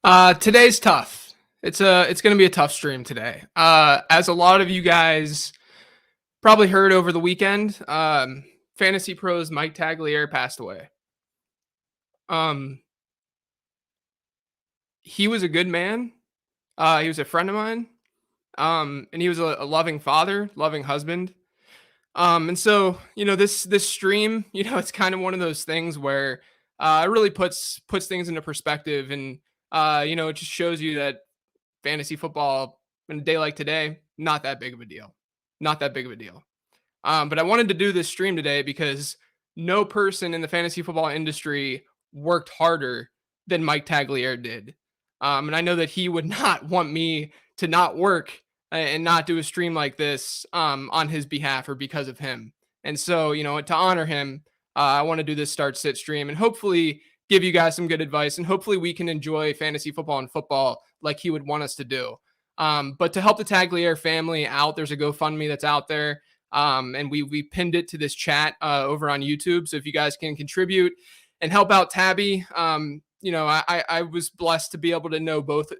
Today's tough. It's gonna be a tough stream today. As a lot of you guys probably heard over the weekend, Fantasy Pros Mike Tagliere passed away. Um, he was a good man. He was a friend of mine. And he was a loving father, loving husband. And so this stream, it's kind of one of those things where it really puts things into perspective, and it just shows you that fantasy football in a day like today, not that big of a deal. Not that big of a deal. But I wanted to do this stream today because no person in the fantasy football industry worked harder than Mike Tagliere did. And I know that he would not want me to not work and not do a stream like this on his behalf or because of him. And so, to honor him, I want to do this start sit stream and hopefully give you guys some good advice, and hopefully we can enjoy fantasy football and football like he would want us to do. But to help the Tagliere family out, there's a GoFundMe that's out there. And we pinned it to this chat over on YouTube. So if you guys can contribute and help out Tabby, I was blessed to be able to know both.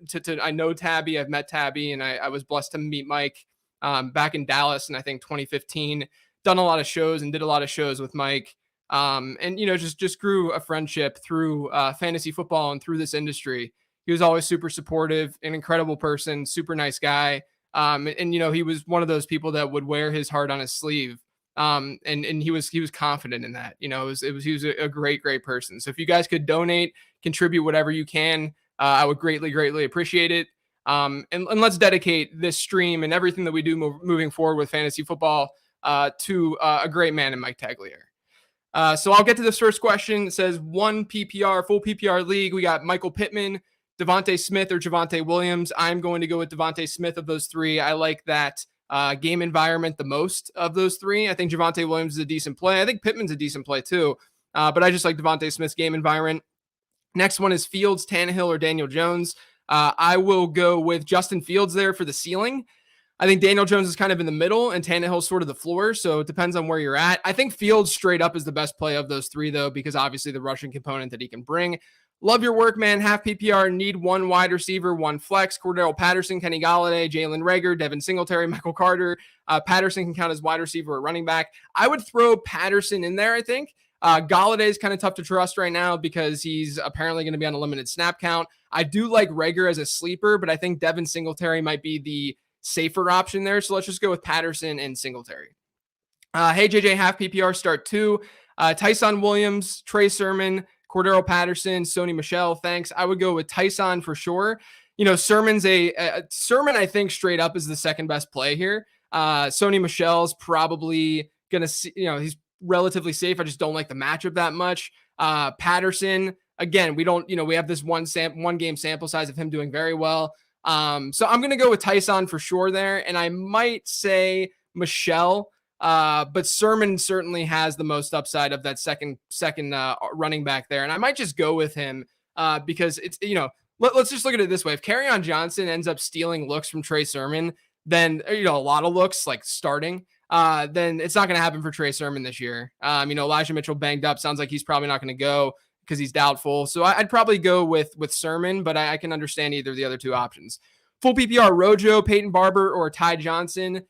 I know Tabby, I've met Tabby, and I was blessed to meet Mike back in Dallas in I think 2015. Done a lot of shows and did a lot of shows with Mike. And just grew a friendship through fantasy football and through this industry. He was always super supportive, an incredible person, super nice guy. And he was one of those people that would wear his heart on his sleeve. And he was confident in that. He was a great person. So if you guys could donate, contribute whatever you can, I would greatly appreciate it. And let's dedicate this stream and everything that we do moving forward with fantasy football to a great man in Mike Tagliere. So I'll get to this first question. It says one PPR, full PPR league. We got Michael Pittman, Devontae Smith, or Javonte Williams. I'm going to go with Devontae Smith of those three. I like that game environment the most of those three. I think Javonte Williams is a decent play. I think Pittman's a decent play too. But I just like Devontae Smith's game environment. Next one is Fields, Tannehill, or Daniel Jones. I will go with Justin Fields there for the ceiling. I think Daniel Jones is kind of in the middle and Tannehill's sort of the floor. So it depends on where you're at. I think Fields straight up is the best play of those three, though, because obviously the rushing component that he can bring. Love your work, man. Half PPR, need one wide receiver, one flex. Cordero Patterson, Kenny Golladay, Jalen Reagor, Devin Singletary, Michael Carter. Patterson can count as wide receiver or running back. I would throw Patterson in there, I think. Golladay is kind of tough to trust right now because he's apparently going to be on a limited snap count. I do like Reagor as a sleeper, but I think Devin Singletary might be the safer option there. So let's just go with Patterson and Singletary. Hey, JJ, half PPR, start two. Tyson Williams, Trey Sermon, Cordero Patterson, Sony Michel. Thanks. I would go with Tyson for sure. Sermon's Sermon, I think straight up is the second best play here. Sony Michel's probably going to see, he's relatively safe. I just don't like the matchup that much. Patterson, again, we have this one game sample size of him doing very well. So I'm going to go with Tyson for sure there. And I might say Michel, but Sermon certainly has the most upside of that second running back there. And I might just go with him because it's, let's just look at it this way. If Kerryon Johnson ends up stealing looks from Trey Sermon, then, a lot of looks like starting, then it's not going to happen for Trey Sermon this year. Elijah Mitchell banged up. Sounds like he's probably not going to go because he's doubtful. So I'd probably go with Sermon, but I can understand either of the other two options. Full PPR, Rojo, Peyton Barber, or Ty Johnson.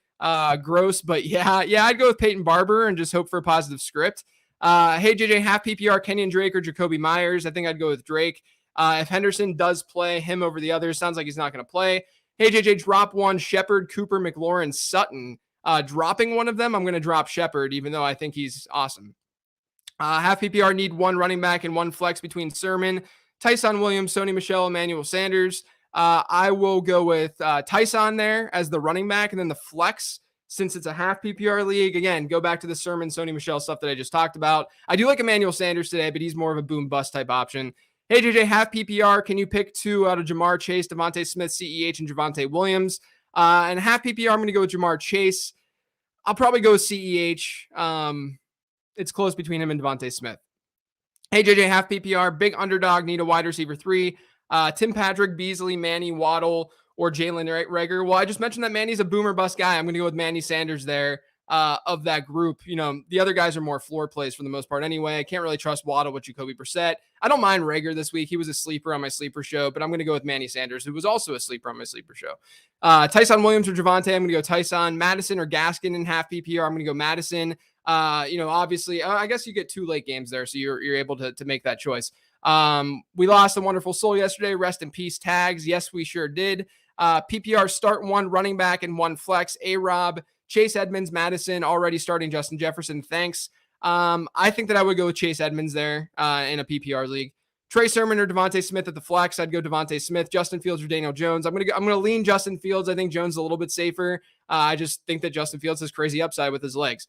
Gross, but yeah, I'd go with Peyton Barber and just hope for a positive script. Hey, JJ, half PPR, Kenyon Drake or Jacoby Myers. I think I'd go with Drake. If Henderson does play, him over the others. Sounds like he's not going to play. Hey, JJ, drop one, Shepard, Cooper, McLaurin, Sutton. Dropping one of them, I'm going to drop Shepard, even though I think he's awesome. Half PPR, need one running back and one flex between Sermon, Tyson Williams, Sony Michel, Emmanuel Sanders. I will go with Tyson there as the running back, and then the flex, since it's a half PPR league. Again, go back to the Sermon, Sony Michel stuff that I just talked about. I do like Emmanuel Sanders today, but he's more of a boom bust type option. Hey, JJ, half PPR. Can you pick two out of Jamar Chase, Devontae Smith, CEH, and Javonte Williams? And half PPR, I'm going to go with Jamar Chase. I'll probably go with CEH. It's close between him and Devontae Smith. Hey, JJ, half PPR. Big underdog, need a wide receiver 3. Tim Patrick, Beasley, Manny, Waddle, or Jalen Reagor. Well, I just mentioned that Manny's a boomer bust guy. I'm going to go with Manny Sanders there. of that group. The other guys are more floor plays for the most part anyway. I can't really trust Waddle with Jacoby Brissett. I don't mind Rager this week. He was a sleeper on my sleeper show, but I'm going to go with Manny Sanders, who was also a sleeper on my sleeper show. Tyson Williams or Javonte, I'm going to go Tyson. Madison or Gaskin in half PPR, I'm going to go Madison. Obviously, I guess you get 2 late games there, so you're able to make that choice. We lost a wonderful soul yesterday. Rest in peace, Tags. Yes, we sure did. PPR start 1 running back and 1 flex. A-Rob, Chase Edmonds, Madison, already starting Justin Jefferson. Thanks. I think that I would go with Chase Edmonds there in a PPR league. Trey Sermon or Devontae Smith at the flex. I'd go Devontae Smith. Justin Fields or Daniel Jones. I'm gonna lean Justin Fields. I think Jones is a little bit safer. I just think that Justin Fields has crazy upside with his legs.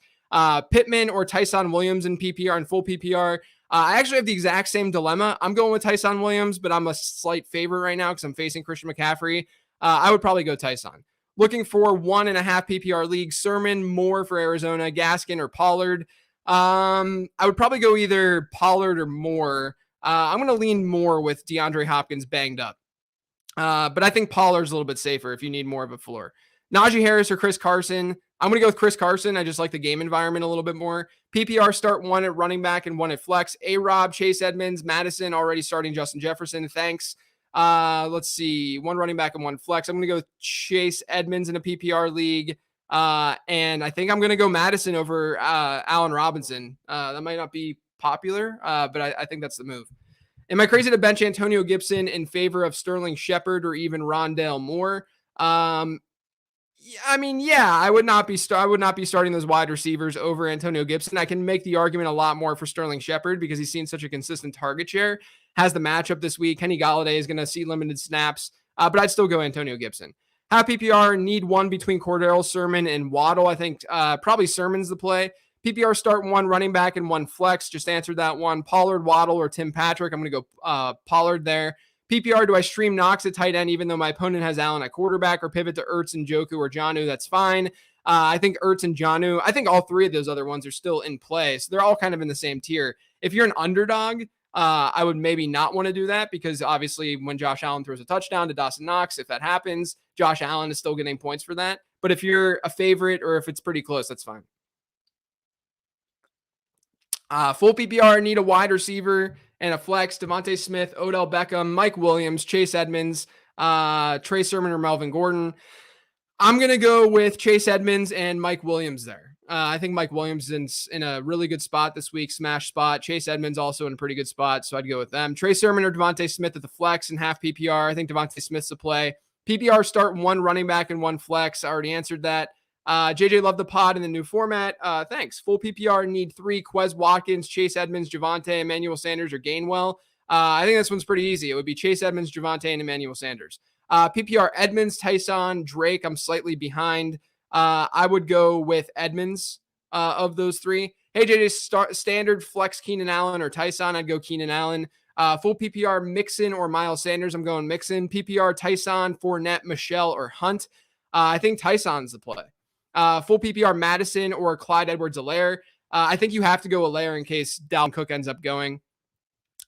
Pittman or Tyson Williams in PPR and full PPR. I actually have the exact same dilemma. I'm going with Tyson Williams, but I'm a slight favorite right now because I'm facing Christian McCaffrey. I would probably go Tyson. Looking for 1.5 PPR league. Sermon, Moore for Arizona, Gaskin or Pollard. I would probably go either Pollard or Moore. I'm going to lean more with DeAndre Hopkins banged up. But I think Pollard's a little bit safer if you need more of a floor. Najee Harris or Chris Carson. I'm going to go with Chris Carson. I just like the game environment a little bit more. PPR start 1 at running back and 1 at flex. A-Rob, Chase Edmonds, Madison, already starting Justin Jefferson. Thanks. Let's see. 1 running back and 1 flex. I'm going to go with Chase Edmonds in a PPR league. And I think I'm going to go Madison over Allen Robinson. That might not be popular, but I think that's the move. Am I crazy to bench Antonio Gibson in favor of Sterling Shepard or even Rondale Moore? I would not be starting those wide receivers over Antonio Gibson. I can make the argument a lot more for Sterling Shepard because he's seen such a consistent target share. Has the matchup this week. Kenny Golladay is going to see limited snaps, but I'd still go Antonio Gibson. Half PPR, need 1 between Cordell, Sermon, and Waddle. I think probably Sermon's the play. PPR start 1 running back and 1 flex. Just answered that one. Pollard, Waddle, or Tim Patrick. I'm going to go Pollard there. PPR, do I stream Knox at tight end even though my opponent has Allen at quarterback, or pivot to Ertz and Njoku or Jonnu? That's fine. I think Ertz and Jonnu, I think all 3 of those other ones are still in play. So they're all kind of in the same tier. If you're an underdog, I would maybe not want to do that because obviously when Josh Allen throws a touchdown to Dawson Knox, if that happens, Josh Allen is still getting points for that. But if you're a favorite or if it's pretty close, that's fine. Full PPR, need a wide receiver and a flex. Devontae Smith, Odell Beckham, Mike Williams, Chase Edmonds, Trey Sermon, or Melvin Gordon. I'm going to go with Chase Edmonds and Mike Williams there. I think Mike Williams is in a really good spot this week, smash spot. Chase Edmonds also in a pretty good spot, so I'd go with them. Trey Sermon or Devontae Smith at the flex and half PPR. I think Devontae Smith's the play. PPR start 1 running back and 1 flex. I already answered that. JJ loved the pod in the new format. Thanks. Full PPR, need 3: Quez Watkins, Chase Edmonds, Javonte, Emmanuel Sanders, or Gainwell. I think this one's pretty easy. It would be Chase Edmonds, Javonte, and Emmanuel Sanders. PPR, Edmonds, Tyson, Drake. I'm slightly behind. I would go with Edmonds of those 3. Hey, JJ, standard flex Keenan Allen or Tyson. I'd go Keenan Allen. Full PPR, Mixon or Miles Sanders. I'm going Mixon. PPR, Tyson, Fournette, Michelle, or Hunt. I think Tyson's the play. Full PPR, Madison or Clyde Edwards-Helaire. I think you have to go Helaire in case Dalvin Cook ends up going.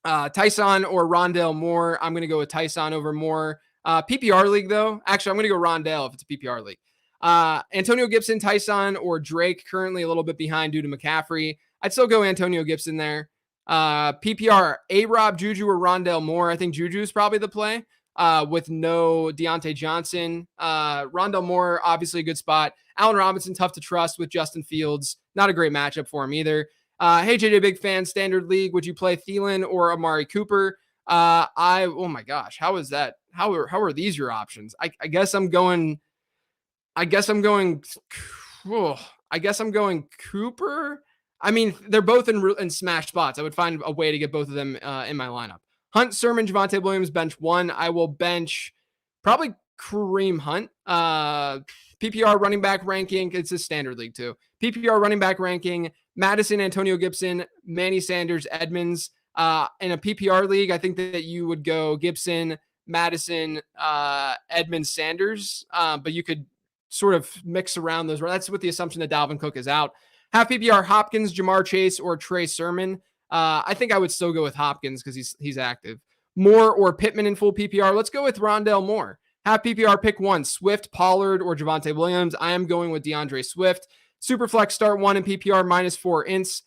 Tyson or Rondale Moore. I'm going to go with Tyson over Moore. PPR league, though. Actually, I'm going to go Rondale if it's a PPR league. Antonio Gibson, Tyson, or Drake, currently a little bit behind due to McCaffrey. I'd still go Antonio Gibson there. PPR, A-Rob, Juju, or Rondale Moore. I think Juju is probably the play with no Deontay Johnson. Rondale Moore, obviously a good spot. Allen Robinson, tough to trust with Justin Fields. Not a great matchup for him either. Hey, JJ, big fan, standard league. Would you play Thielen or Amari Cooper? Oh my gosh, how is that? How are these your options? I guess I'm going Cooper. I mean, they're both in smash spots. I would find a way to get both of them in my lineup. Hunt, Sermon, Javonte Williams, bench 1. I will bench probably Kareem Hunt. PPR running back ranking. It's a standard league too. PPR running back ranking. Madison, Antonio Gibson, Manny Sanders, Edmonds. In a PPR league, I think that you would go Gibson, Madison, Edmonds, Sanders. But you could sort of mix around those. That's with the assumption that Dalvin Cook is out. Half PPR, Hopkins, Jamar Chase, or Trey Sermon. I think I would still go with Hopkins because he's active. Moore or Pittman in full PPR. Let's go with Rondale Moore. Half PPR, pick 1: Swift, Pollard, or Javonte Williams. I am going with DeAndre Swift. Superflex start 1 in PPR -4 ints.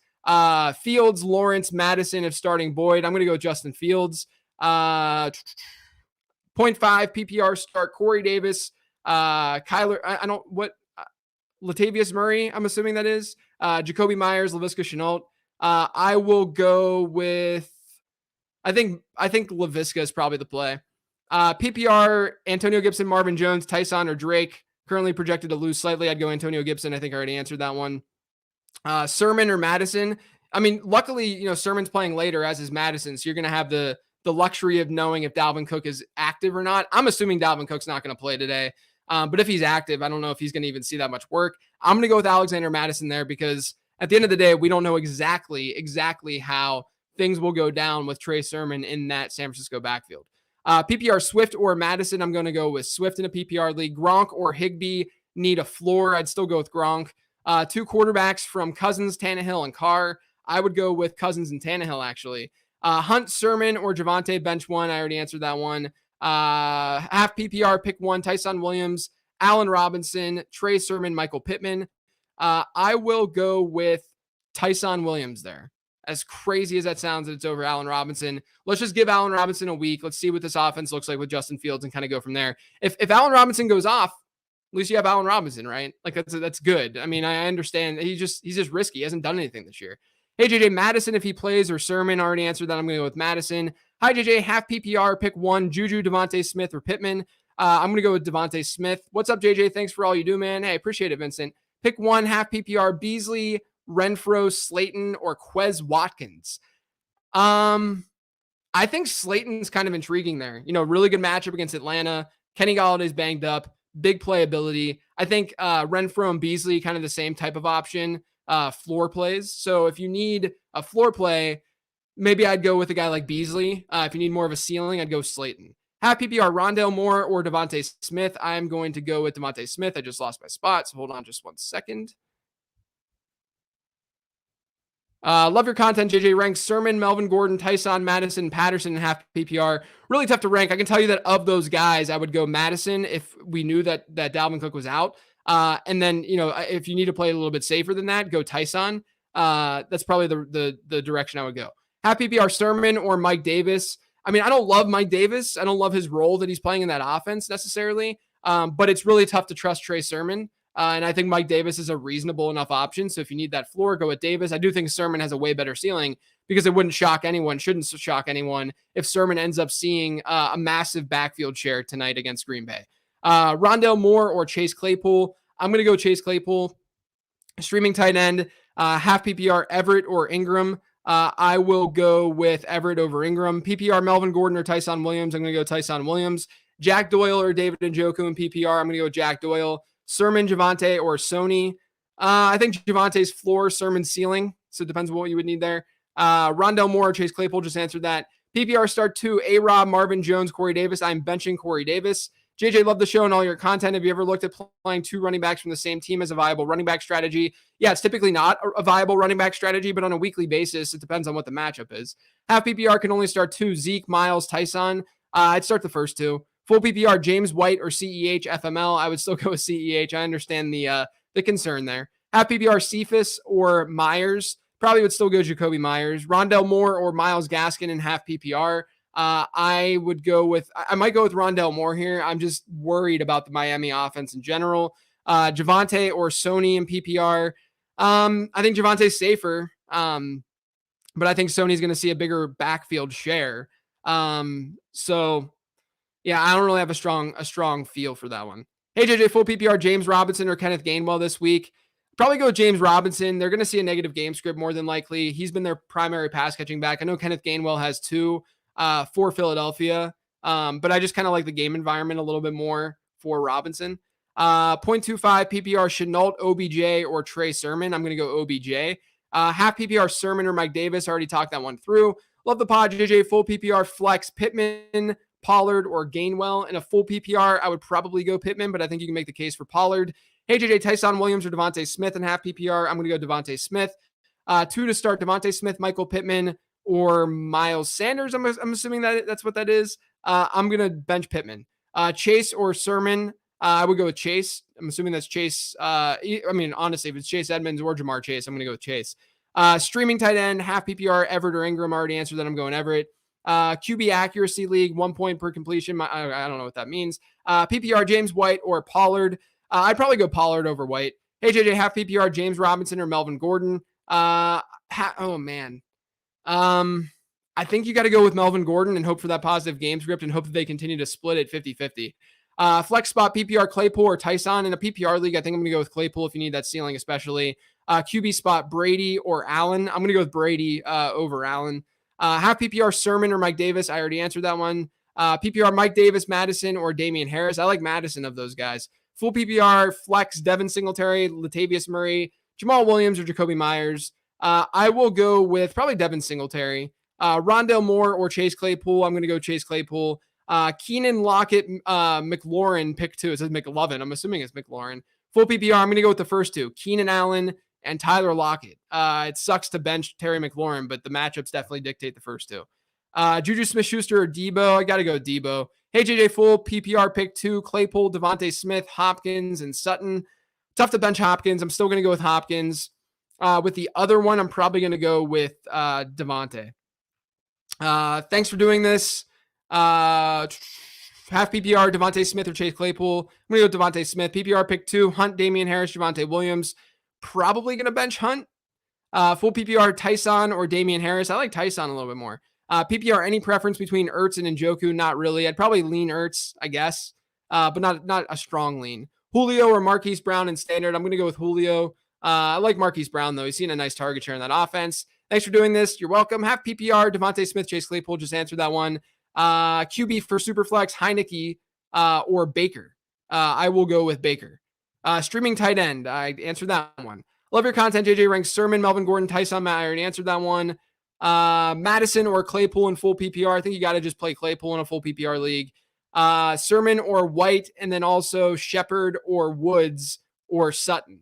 Fields, Lawrence, Madison if starting Boyd. I'm going to go Justin Fields. 0.5 PPR start Corey Davis. Kyler, I don't, what, Latavius Murray, I'm assuming that is. Jacoby Myers, Laviska Shenault. I will go with, I think Laviska is probably the play. PPR, Antonio Gibson, Marvin Jones, Tyson, or Drake. Currently projected to lose slightly. I'd go Antonio Gibson. I think I already answered that one. Sermon or Madison. I mean, luckily, Sermon's playing later, as is Madison. So you're going to have the luxury of knowing if Dalvin Cook is active or not. I'm assuming Dalvin Cook's not going to play today. But if he's active, I don't know if he's going to even see that much work. I'm going to go with Alexander Madison there because at the end of the day, we don't know exactly how things will go down with Trey Sermon in that San Francisco backfield. PPR Swift or Madison. I'm going to go with Swift in a PPR league. Gronk or Higbee need a floor. I'd still go with Gronk. Two quarterbacks from Cousins, Tannehill, and Carr. I would go with Cousins and Tannehill, actually. Hunt, Sermon, or Javonte, bench one. I already answered that one. Half PPR, pick one. Tyson Williams, Allen Robinson, Trey Sermon, Michael Pittman. I will go with Tyson Williams there. As crazy as that sounds that it's over Allen Robinson, let's just give Allen Robinson a week. Let's see what this offense looks like with Justin Fields and kind of go from there. If Allen Robinson goes off, at least you have Allen Robinson, right? Like that's good. I mean, I understand he's just risky. He hasn't done anything this year. Hey, JJ, Madison, if he plays, or Sermon, already answered that. I'm going to go with Madison. Hi, JJ, half PPR, pick one. Juju, Devontae Smith, or Pittman. I'm going to go with Devontae Smith. What's up, JJ? Thanks for all you do, man. Hey, appreciate it, Vincent. Pick one, half PPR, Beasley, Renfro, Slayton, or Quez Watkins. I think Slayton's kind of intriguing there. Really good matchup against Atlanta. Kenny Galladay's banged up. Big playability. I think Renfro and Beasley kind of the same type of option, floor plays. So if you need a floor play, maybe I'd go with a guy like Beasley. If you need more of a ceiling, I'd go Slayton. Half PPR, Rondale Moore or Devontae Smith. I'm going to go with Devontae Smith. I just lost my spot, so hold on just 1 second. Love your content, JJ. Ranks Sermon, Melvin Gordon, Tyson, Madison, Patterson, and half PPR. Really tough to rank. I can tell you that of those guys, I would go Madison if we knew that Dalvin Cook was out. And then, if you need to play a little bit safer than that, go Tyson. That's probably the direction I would go. Half PPR, Sermon or Mike Davis. I mean, I don't love Mike Davis. I don't love his role that he's playing in that offense necessarily. But it's really tough to trust Trey Sermon. And I think Mike Davis is a reasonable enough option. So if you need that floor, go with Davis. I do think Sermon has a way better ceiling because it shouldn't shock anyone if Sermon ends up seeing a massive backfield share tonight against Green Bay. Rondale Moore or Chase Claypool. I'm going to go Chase Claypool. Streaming tight end, half PPR, Everett or Ingram. I will go with Everett over Ingram. PPR, Melvin Gordon or Tyson Williams. I'm going to go Tyson Williams. Jack Doyle or David Njoku in PPR. I'm going to go Jack Doyle. Sermon, Javonte, or Sony. I think Javonte's floor, Sermon's ceiling. So it depends on what you would need there. Rondale Moore, Chase Claypool just answered that. PPR start 2, A-Rob, Marvin Jones, Corey Davis. I'm benching Corey Davis. JJ, love the show and all your content. Have you ever looked at playing two running backs from the same team as a viable running back strategy? Yeah, it's typically not a viable running back strategy, but on a weekly basis, it depends on what the matchup is. Half PPR can only start 2, Zeke, Miles, Tyson. I'd start the first 2. Full PPR, James White or CEH, FML. I would still go with CEH. I understand the concern there. Half PPR, Cephas or Myers. Probably would still go Jacoby Myers. Rondale Moore or Myles Gaskin in half PPR. I might go with Rondale Moore here. I'm just worried about the Miami offense in general. Javonte or Sony in PPR. I think Javante's safer. But I think Sony's going to see a bigger backfield share. So yeah, I don't really have a strong feel for that one. Hey, JJ, full PPR, James Robinson or Kenneth Gainwell this week. Probably go with James Robinson. They're going to see a negative game script more than likely. He's been their primary pass catching back. I know Kenneth Gainwell has 2 for Philadelphia, but I just kind of like the game environment a little bit more for Robinson. 0.25 PPR, Shenault, OBJ, or Trey Sermon. I'm going to go OBJ. Half PPR, Sermon or Mike Davis. I already talked that one through. Love the pod, JJ. Full PPR, Flex, Pittman, Pollard, or Gainwell. In a full PPR, I would probably go Pittman, but I think you can make the case for Pollard. Hey, JJ, Tyson Williams or Devontae Smith in half PPR. I'm going to go Devontae Smith. 2 to start, Devontae Smith, Michael Pittman, or Miles Sanders. I'm assuming that's what that is. I'm going to bench Pittman. Chase or Sermon. I would go with Chase. I'm assuming that's Chase. Honestly, if it's Chase Edmonds or Jamar Chase, I'm going to go with Chase. Streaming tight end, half PPR, Everett or Ingram. Already answered that. I'm going Everett. QB accuracy league, 1 point per completion. I don't know what that means. PPR, James White or Pollard. I'd probably go Pollard over White. Hey, JJ, half PPR, James Robinson or Melvin Gordon. Oh, man. I think you got to go with Melvin Gordon and hope for that positive game script and hope that they continue to split it 50-50. Flex spot, PPR, Claypool or Tyson. In a PPR league, I think I'm going to go with Claypool if you need that ceiling, especially. QB spot, Brady or Allen. I'm going to go with Brady over Allen. Half PPR, Sermon or Mike Davis. I already answered that one. PPR, Mike Davis, Madison, or Damian Harris. I like Madison of those guys. Full PPR, Flex, Devin Singletary, Latavius Murray, Jamal Williams, or Jacoby Myers. I will go with probably Devin Singletary. Rondale Moore or Chase Claypool. I'm going to go Chase Claypool. Keenan Lockett, McLaurin, pick 2. It says McLovin. I'm assuming it's McLaurin. Full PPR, I'm going to go with the first 2. Keenan Allen and Tyler Lockett. It sucks to bench Terry McLaurin, but the matchups definitely dictate the first 2. Juju Smith-Schuster or Debo. I got to go Debo. Hey, JJ, full PPR pick 2. Claypool, Devontae Smith, Hopkins, and Sutton. Tough to bench Hopkins. I'm still going to go with Hopkins. With the other one, I'm probably going to go with Devontae. Thanks for doing this. Half PPR, Devontae Smith or Chase Claypool. I'm going to go Devontae Smith. PPR pick 2. Hunt, Damian Harris, Javonte Williams. Probably going to bench Hunt. Full PPR, Tyson or Damian Harris. I like Tyson a little bit more. PPR, any preference between Ertz and Njoku? Not really. I'd probably lean Ertz, I guess, but not a strong lean. Julio or Marquise Brown in standard. I'm going to go with Julio. I like Marquise Brown, though. He's seen a nice target share in that offense. Thanks for doing this. You're welcome. Half PPR, Devontae Smith, Chase Claypool. Just answered that one. QB for Superflex, Heineke or Baker. I will go with Baker. Streaming tight end. I answered that one. Love your content. JJ ranks Sermon, Melvin Gordon, Tyson. I already answered that one. Madison or Claypool in full PPR. I think you got to just play Claypool in a full PPR league. Sermon or White, and then also Shepard or Woods or Sutton.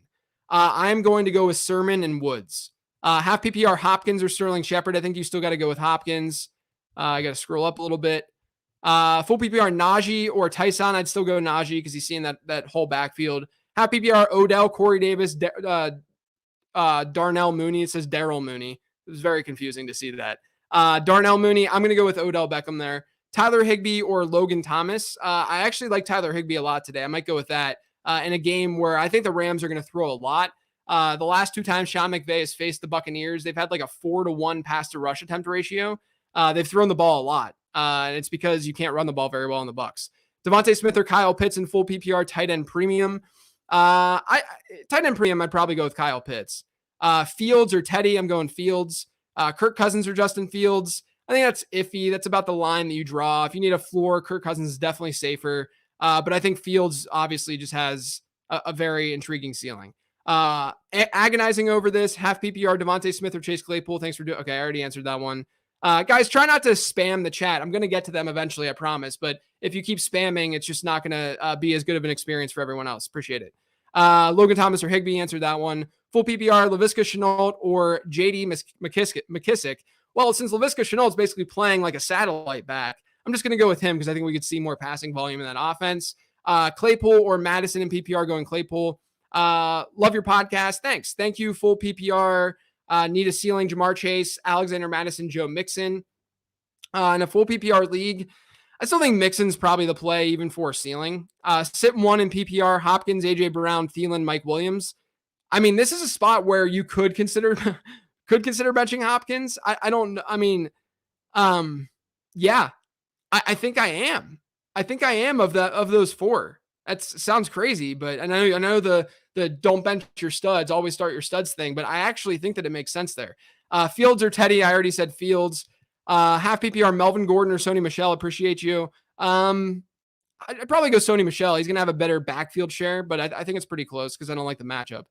I'm going to go with Sermon and Woods. Half PPR, Hopkins or Sterling Shepard. I think you still got to go with Hopkins. I got to scroll up a little bit. Full PPR, Najee or Tyson. I'd still go Najee because he's seeing that whole backfield. Half PPR, Odell, Corey Davis, Darnell Mooney. It says Daryl Mooney. It was very confusing to see that. Darnell Mooney. I'm going to go with Odell Beckham there. Tyler Higbee or Logan Thomas. I actually like Tyler Higbee a lot today. I might go with that in a game where I think the Rams are going to throw a lot. The last 2 times Sean McVay has faced the Buccaneers, they've had like a 4-to-1 pass to rush attempt ratio. They've thrown the ball a lot. And it's because you can't run the ball very well in the Bucs. Devontae Smith or Kyle Pitts in full PPR tight end premium. Tight end premium, I'd probably go with Kyle Pitts. Fields or Teddy, I'm going Fields. Kirk Cousins or Justin Fields. I think that's iffy. That's about the line that you draw. If you need a floor, Kirk Cousins is definitely safer. But I think Fields obviously just has a very intriguing ceiling. Agonizing over this, half PPR, Devontae Smith or Chase Claypool. Thanks for doing. Okay, I already answered that one. Guys, try not to spam the chat. I'm going to get to them eventually, I promise. But if you keep spamming, it's just not going to be as good of an experience for everyone else. Appreciate it. Logan Thomas or Higbee answered that one. Full PPR, Laviska Shenault or JD McKissick. Well, since Laviska Shenault is basically playing like a satellite back, I'm just going to go with him because I think we could see more passing volume in that offense. Claypool or Madison in PPR, going Claypool. Love your podcast. Thanks. Thank you. Full PPR. Need a ceiling, Jamar Chase, Alexander Madison, Joe Mixon. In a full PPR league, I still think Mixon's probably the play even for a ceiling. Sit 1 in PPR, Hopkins, AJ Brown, Thielen, Mike Williams. I mean, this is a spot where you could consider benching Hopkins. Yeah, I think I am. I think I am of those 4. That sounds crazy, but I know the don't bench your studs, always start your studs thing, but I actually think that it makes sense there. Fields or Teddy, I already said Fields. Half PPR, Melvin Gordon or Sony Michel, appreciate you. I'd probably go Sony Michel. He's going to have a better backfield share, but I think it's pretty close because I don't like the matchup.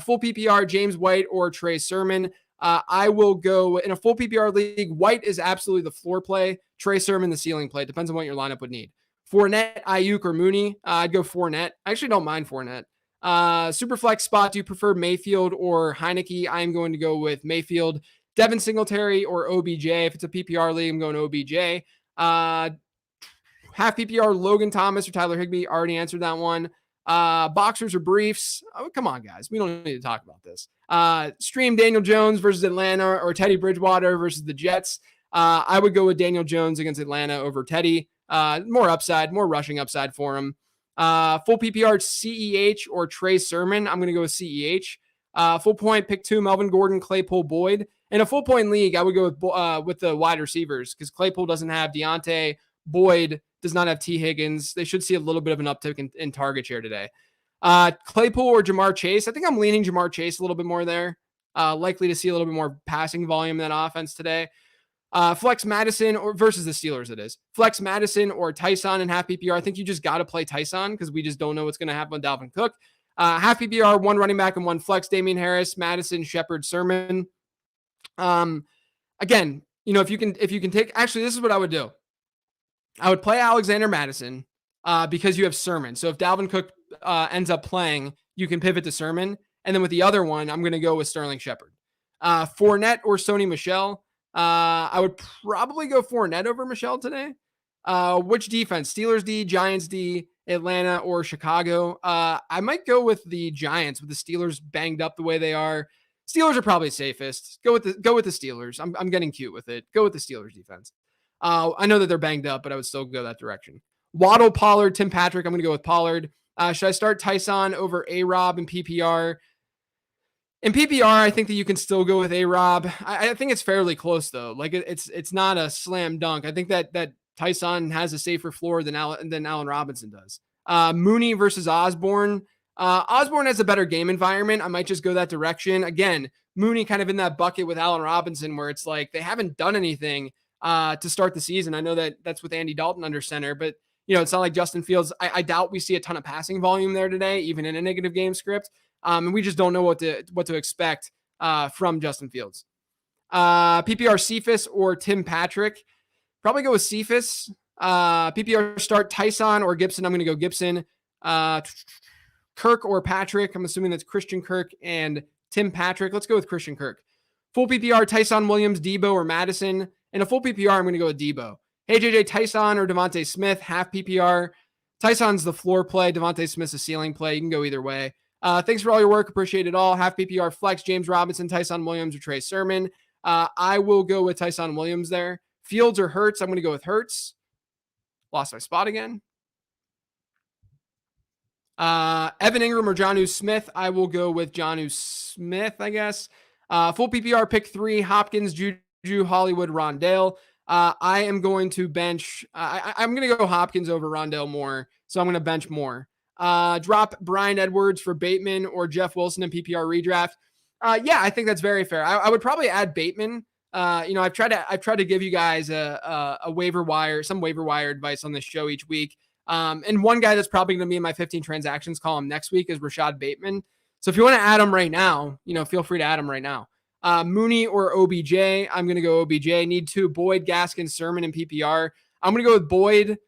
Full PPR, James White or Trey Sermon. I will go in a full PPR league. White is absolutely the floor play. Trey Sermon, the ceiling play. Depends on what your lineup would need. Fournette, Ayuk, or Mooney. I'd go Fournette. I actually don't mind Fournette. Superflex spot. Do you prefer Mayfield or Heineke? I'm going to go with Mayfield. Devin Singletary or OBJ. If it's a PPR league, I'm going OBJ. Half PPR, Logan Thomas or Tyler Higbee. Already answered that one. Boxers or briefs. Oh, come on, guys. We don't need to talk about this. Stream Daniel Jones versus Atlanta or Teddy Bridgewater versus the Jets. I would go with Daniel Jones against Atlanta over Teddy. More upside, more rushing upside for him. Full PPR, CEH or Trey Sermon. I'm going to go with CEH. Full point, pick 2, Melvin Gordon, Claypool, Boyd. In a full point league, I would go with the wide receivers because Claypool doesn't have Deontay. Boyd does not have T. Higgins. They should see a little bit of an uptick in target share today. Claypool or Jamar Chase. I think I'm leaning Jamar Chase a little bit more there. Likely to see a little bit more passing volume in that offense today. Flex Madison or versus the Steelers, it is. Flex Madison or Tyson in half PPR. I think you just got to play Tyson because we just don't know what's going to happen with Dalvin Cook. Half PPR, 1 running back and 1 flex. Damian Harris, Madison, Shepard, Sermon. Again, if you can take, actually, this is what I would do. I would play Alexander Madison because you have Sermon. So if Dalvin Cook ends up playing, you can pivot to Sermon. And then with the other one, I'm going to go with Sterling Shepard. Fournette or Sony Michel. I would probably go Fournette over Michel today. Which defense? Steelers D, Giants D, Atlanta, or Chicago? I might go with the Giants with the Steelers banged up the way they are. Steelers are probably safest. Go with the Steelers. I'm getting cute with it. Go with the Steelers defense. I know that they're banged up, but I would still go that direction. Waddle, Pollard, Tim Patrick. I'm going to go with Pollard. Should I start Tyson over A-Rob in PPR? In PPR, I think that you can still go with A-Rob. I think it's fairly close, though. Like, it's not a slam dunk. I think that Tyson has a safer floor than Allen Robinson does. Mooney versus Osborne. Osborne has a better game environment. I might just go that direction. Again, Mooney kind of in that bucket with Allen Robinson where it's like they haven't done anything to start the season. I know that that's with Andy Dalton under center, but it's not like Justin Fields. I doubt we see a ton of passing volume there today, even in a negative game script. And we just don't know what to expect from Justin Fields. PPR Cephas or Tim Patrick. Probably go with Cephas. PPR start Tyson or Gibson. I'm going to go Gibson. Kirk or Patrick. I'm assuming that's Christian Kirk and Tim Patrick. Let's go with Christian Kirk. Full PPR, Tyson Williams, Debo, or Madison. And a full PPR, I'm going to go with Debo. Hey, JJ, Tyson or Devontae Smith, half PPR. Tyson's the floor play. Devontae Smith's a ceiling play. You can go either way. Thanks for all your work. Appreciate it all. Half PPR, flex, James Robinson, Tyson Williams, or Trey Sermon. I will go with Tyson Williams there. Fields or Hurts, I'm going to go with Hurts. Lost my spot again. Evan Ingram or Jonnu Smith, I will go with Jonnu Smith, I guess. Full PPR, pick 3, Hopkins, Juju, Hollywood, Rondale. I am going to bench. I'm going to go Hopkins over Rondale Moore, so I'm going to bench Moore. Drop Brian Edwards for Bateman or Jeff Wilson in PPR redraft. Yeah, I think that's very fair. I would probably add Bateman. I've tried to give you guys a waiver wire, some waiver wire advice on this show each week. And one guy that's probably going to be in my 15 transactions column next week is Rashad Bateman. So if you want to add him right now, feel free to add him right now. Mooney or OBJ. I'm going to go OBJ. Need 2, Boyd, Gaskin, Sermon, and PPR. I'm going to go with Boyd,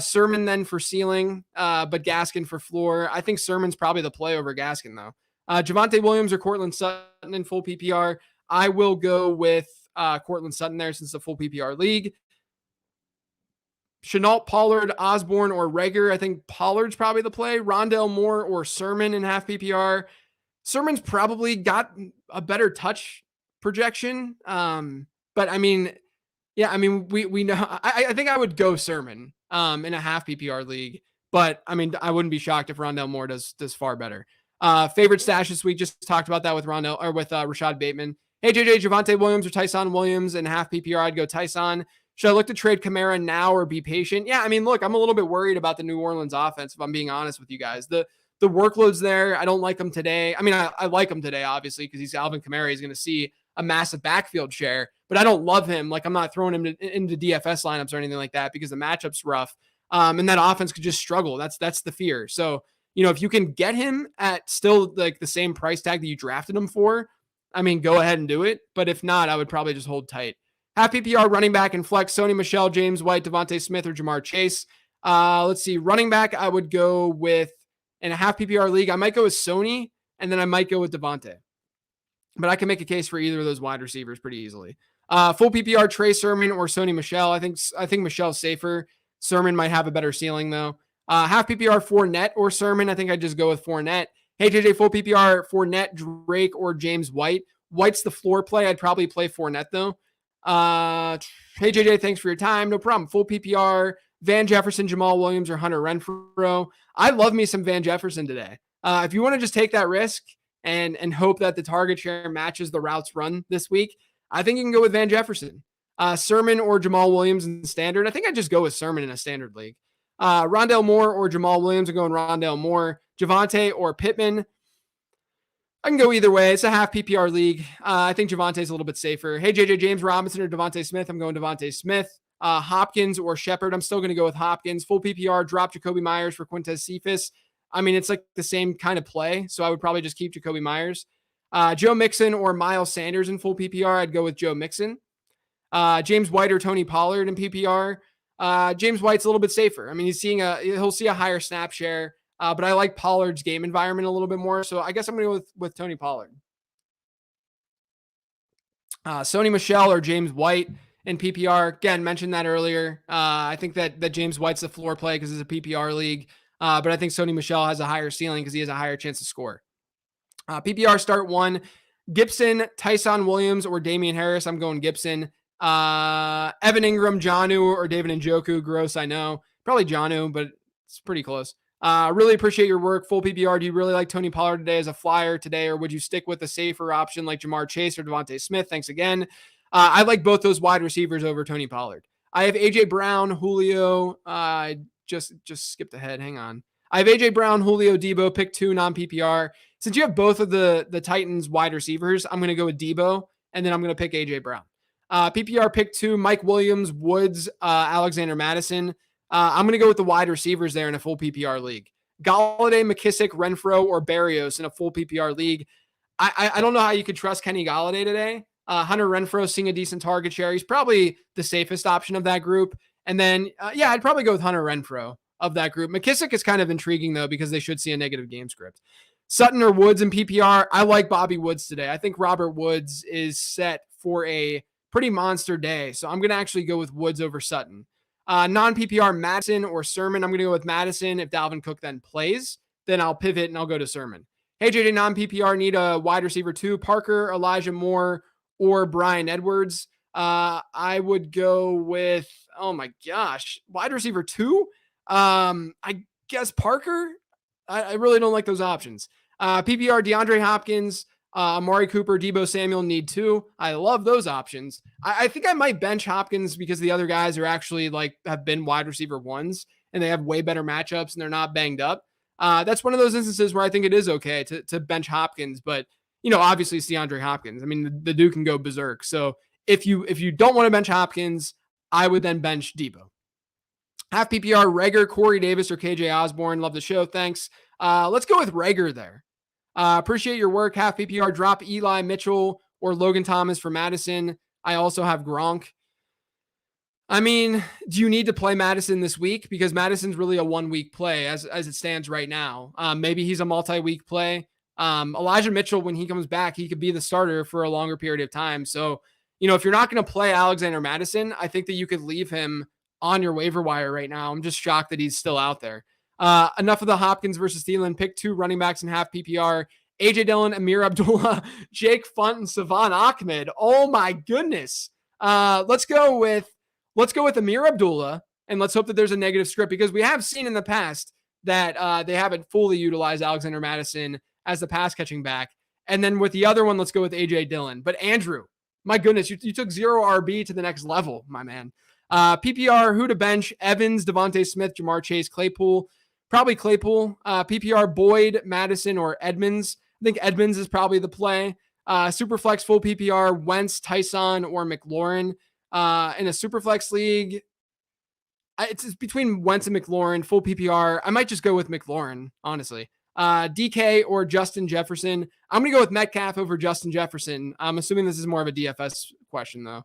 Sermon then for ceiling, but Gaskin for floor. I think Sermon's probably the play over Gaskin, though. Javonte Williams or Cortland Sutton in full PPR. I will go with Cortland Sutton there since it's a full PPR league. Chenault, Pollard, Osborne, or Reagor. I think Pollard's probably the play. Rondale Moore or Sermon in half PPR. Sermon's probably got a better touch projection. But I mean, we know, I think I would go Sermon in a half PPR league, but I mean, I wouldn't be shocked if Rondale Moore does far better. Favorite stash this week. Just talked about that with Rashad Bateman. Hey, JJ, Javonte Williams or Tyson Williams in half PPR. I'd go Tyson. Should I look to trade Kamara now or be patient? Yeah, I mean, look, I'm a little bit worried about the New Orleans offense, if I'm being honest with you guys. The workload's there. I don't like him today. I mean, I like him today, obviously, because he's Alvin Kamara. He's going to see a massive backfield share, but I don't love him. Like, I'm not throwing him into DFS lineups or anything like that because the matchup's rough. And that offense could just struggle. That's the fear. So, if you can get him at still like the same price tag that you drafted him for, I mean, go ahead and do it. But if not, I would probably just hold tight. Half PPR running back and flex, Sony Michel, James White, Devontae Smith, or Jamar Chase. Let's see. Running back, I would go with, in a half PPR league, I might go with Sony, and then I might go with Devontae. But I can make a case for either of those wide receivers pretty easily. Full PPR, Trey Sermon or Sony Michel. I think Michel's safer. Sermon might have a better ceiling though. Half PPR Fournette or Sermon. I think I'd just go with Fournette. Hey, JJ, full PPR Fournette, Drake, or James White. White's the floor play. I'd probably play Fournette though. Hey, JJ, thanks for your time. No problem. Full PPR, Van Jefferson, Jamal Williams, or Hunter Renfrow. I love me some Van Jefferson today. If you want to just take that risk and hope that the target share matches the routes run this week, I think you can go with Van Jefferson. Sermon or Jamal Williams in standard. I think I'd just go with Sermon in a standard league. Rondale Moore or Jamal Williams. I'm going Rondale Moore. Javonte or Pittman. I can go either way. It's a half PPR league. I think Javante's a little bit safer. Hey, JJ, James Robinson or Devontae Smith. I'm going Devontae Smith. Hopkins or Shepard. I'm still going to go with Hopkins. Full PPR, drop Jacoby Myers for Quintez Cephas. I mean, it's like the same kind of play, so I would probably just keep Jacoby Myers. Joe Mixon or Miles Sanders in full PPR. I'd go with Joe Mixon. James White or Tony Pollard in PPR. James White's a little bit safer. I mean, he'll see a higher snap share. But I like Pollard's game environment a little bit more. So I guess I'm going to go with Tony Pollard. Sony Michel or James White in PPR. Again, mentioned that earlier. I think that James White's the floor play because it's a PPR league. But I think Sony Michel has a higher ceiling because he has a higher chance to score. PPR start 1. Gibson, Tyson Williams, or Damian Harris. I'm going Gibson. Evan Ingram, Jonnu, or David Njoku. Gross, I know. Probably Jonnu, but it's pretty close. Really appreciate your work. Full PPR. Do you really like Tony Pollard today as a flyer today, or would you stick with a safer option like Jamar Chase or Devontae Smith? Thanks again. I like both those wide receivers over Tony Pollard. I have AJ Brown, Julio. Just skipped ahead. Hang on. I have AJ Brown, Julio, Debo, pick 2 non-PPR. Since you have both of the Titans wide receivers, I'm going to go with Debo, and then I'm going to pick AJ Brown. PPR pick 2, Mike Williams, Woods, Alexander Madison. I'm going to go with the wide receivers there in a full PPR league. Galladay, McKissick, Renfrow, or Berrios in a full PPR league. I don't know how you could trust Kenny Galladay today. Hunter Renfrow seeing a decent target share. He's probably the safest option of that group. And then, I'd probably go with Hunter Renfrow of that group. McKissick is kind of intriguing, though, because they should see a negative game script. Sutton or Woods in PPR. I like Bobby Woods today. I think Robert Woods is set for a pretty monster day. So I'm going to actually go with Woods over Sutton. Non-PPR, Madison or Sermon. I'm going to go with Madison. If Dalvin Cook then plays, then I'll pivot and I'll go to Sermon. Hey, JJ, non-PPR, need a wide receiver 2. Parker, Elijah Moore, or Brian Edwards. I would go with, oh my gosh, wide receiver 2. I guess Parker. I really don't like those options. PPR, DeAndre Hopkins, Amari Cooper, Debo Samuel need 2. I love those options. I think I might bench Hopkins because the other guys are actually have been wide receiver 1s and they have way better matchups and they're not banged up. That's one of those instances where I think it is okay to bench Hopkins, but obviously it's DeAndre Hopkins. I mean, the dude can go berserk. So if you don't want to bench Hopkins, I would then bench Debo. Half PPR, Reagor, Corey Davis, or KJ Osborne. Love the show. Thanks. Let's go with Reagor there. Appreciate your work. Half PPR, drop Eli Mitchell or Logan Thomas for Madison. I also have Gronk. I mean, do you need to play Madison this week? Because Madison's really a 1-week play as it stands right now. Maybe he's a multi-week play. Elijah Mitchell, when he comes back, he could be the starter for a longer period of time. So, if you're not going to play Alexander Madison, I think that you could leave him on your waiver wire right now. I'm just shocked that he's still out there. Enough of the Hopkins versus Thielen. Pick 2 running backs in half PPR. AJ Dillon, Amir Abdullah, Jake Funt, and Savon Ahmed. Oh my goodness. Let's go with Amir Abdullah, and let's hope that there's a negative script, because we have seen in the past that they haven't fully utilized Alexander Madison as the pass catching back. And then with the other one, let's go with AJ Dillon. But Andrew, my goodness, you took 0 RB to the next level, my man. PPR, who to bench? Evans, Devontae Smith, Jamar Chase, Claypool. Probably Claypool. PPR, Boyd, Madison, or Edmonds. I think Edmonds is probably the play. Superflex, full PPR, Wentz, Tyson, or McLaurin. In a Superflex league, it's between Wentz and McLaurin. Full PPR, I might just go with McLaurin, honestly. DK or Justin Jefferson. I'm going to go with Metcalf over Justin Jefferson. I'm assuming this is more of a DFS question, though.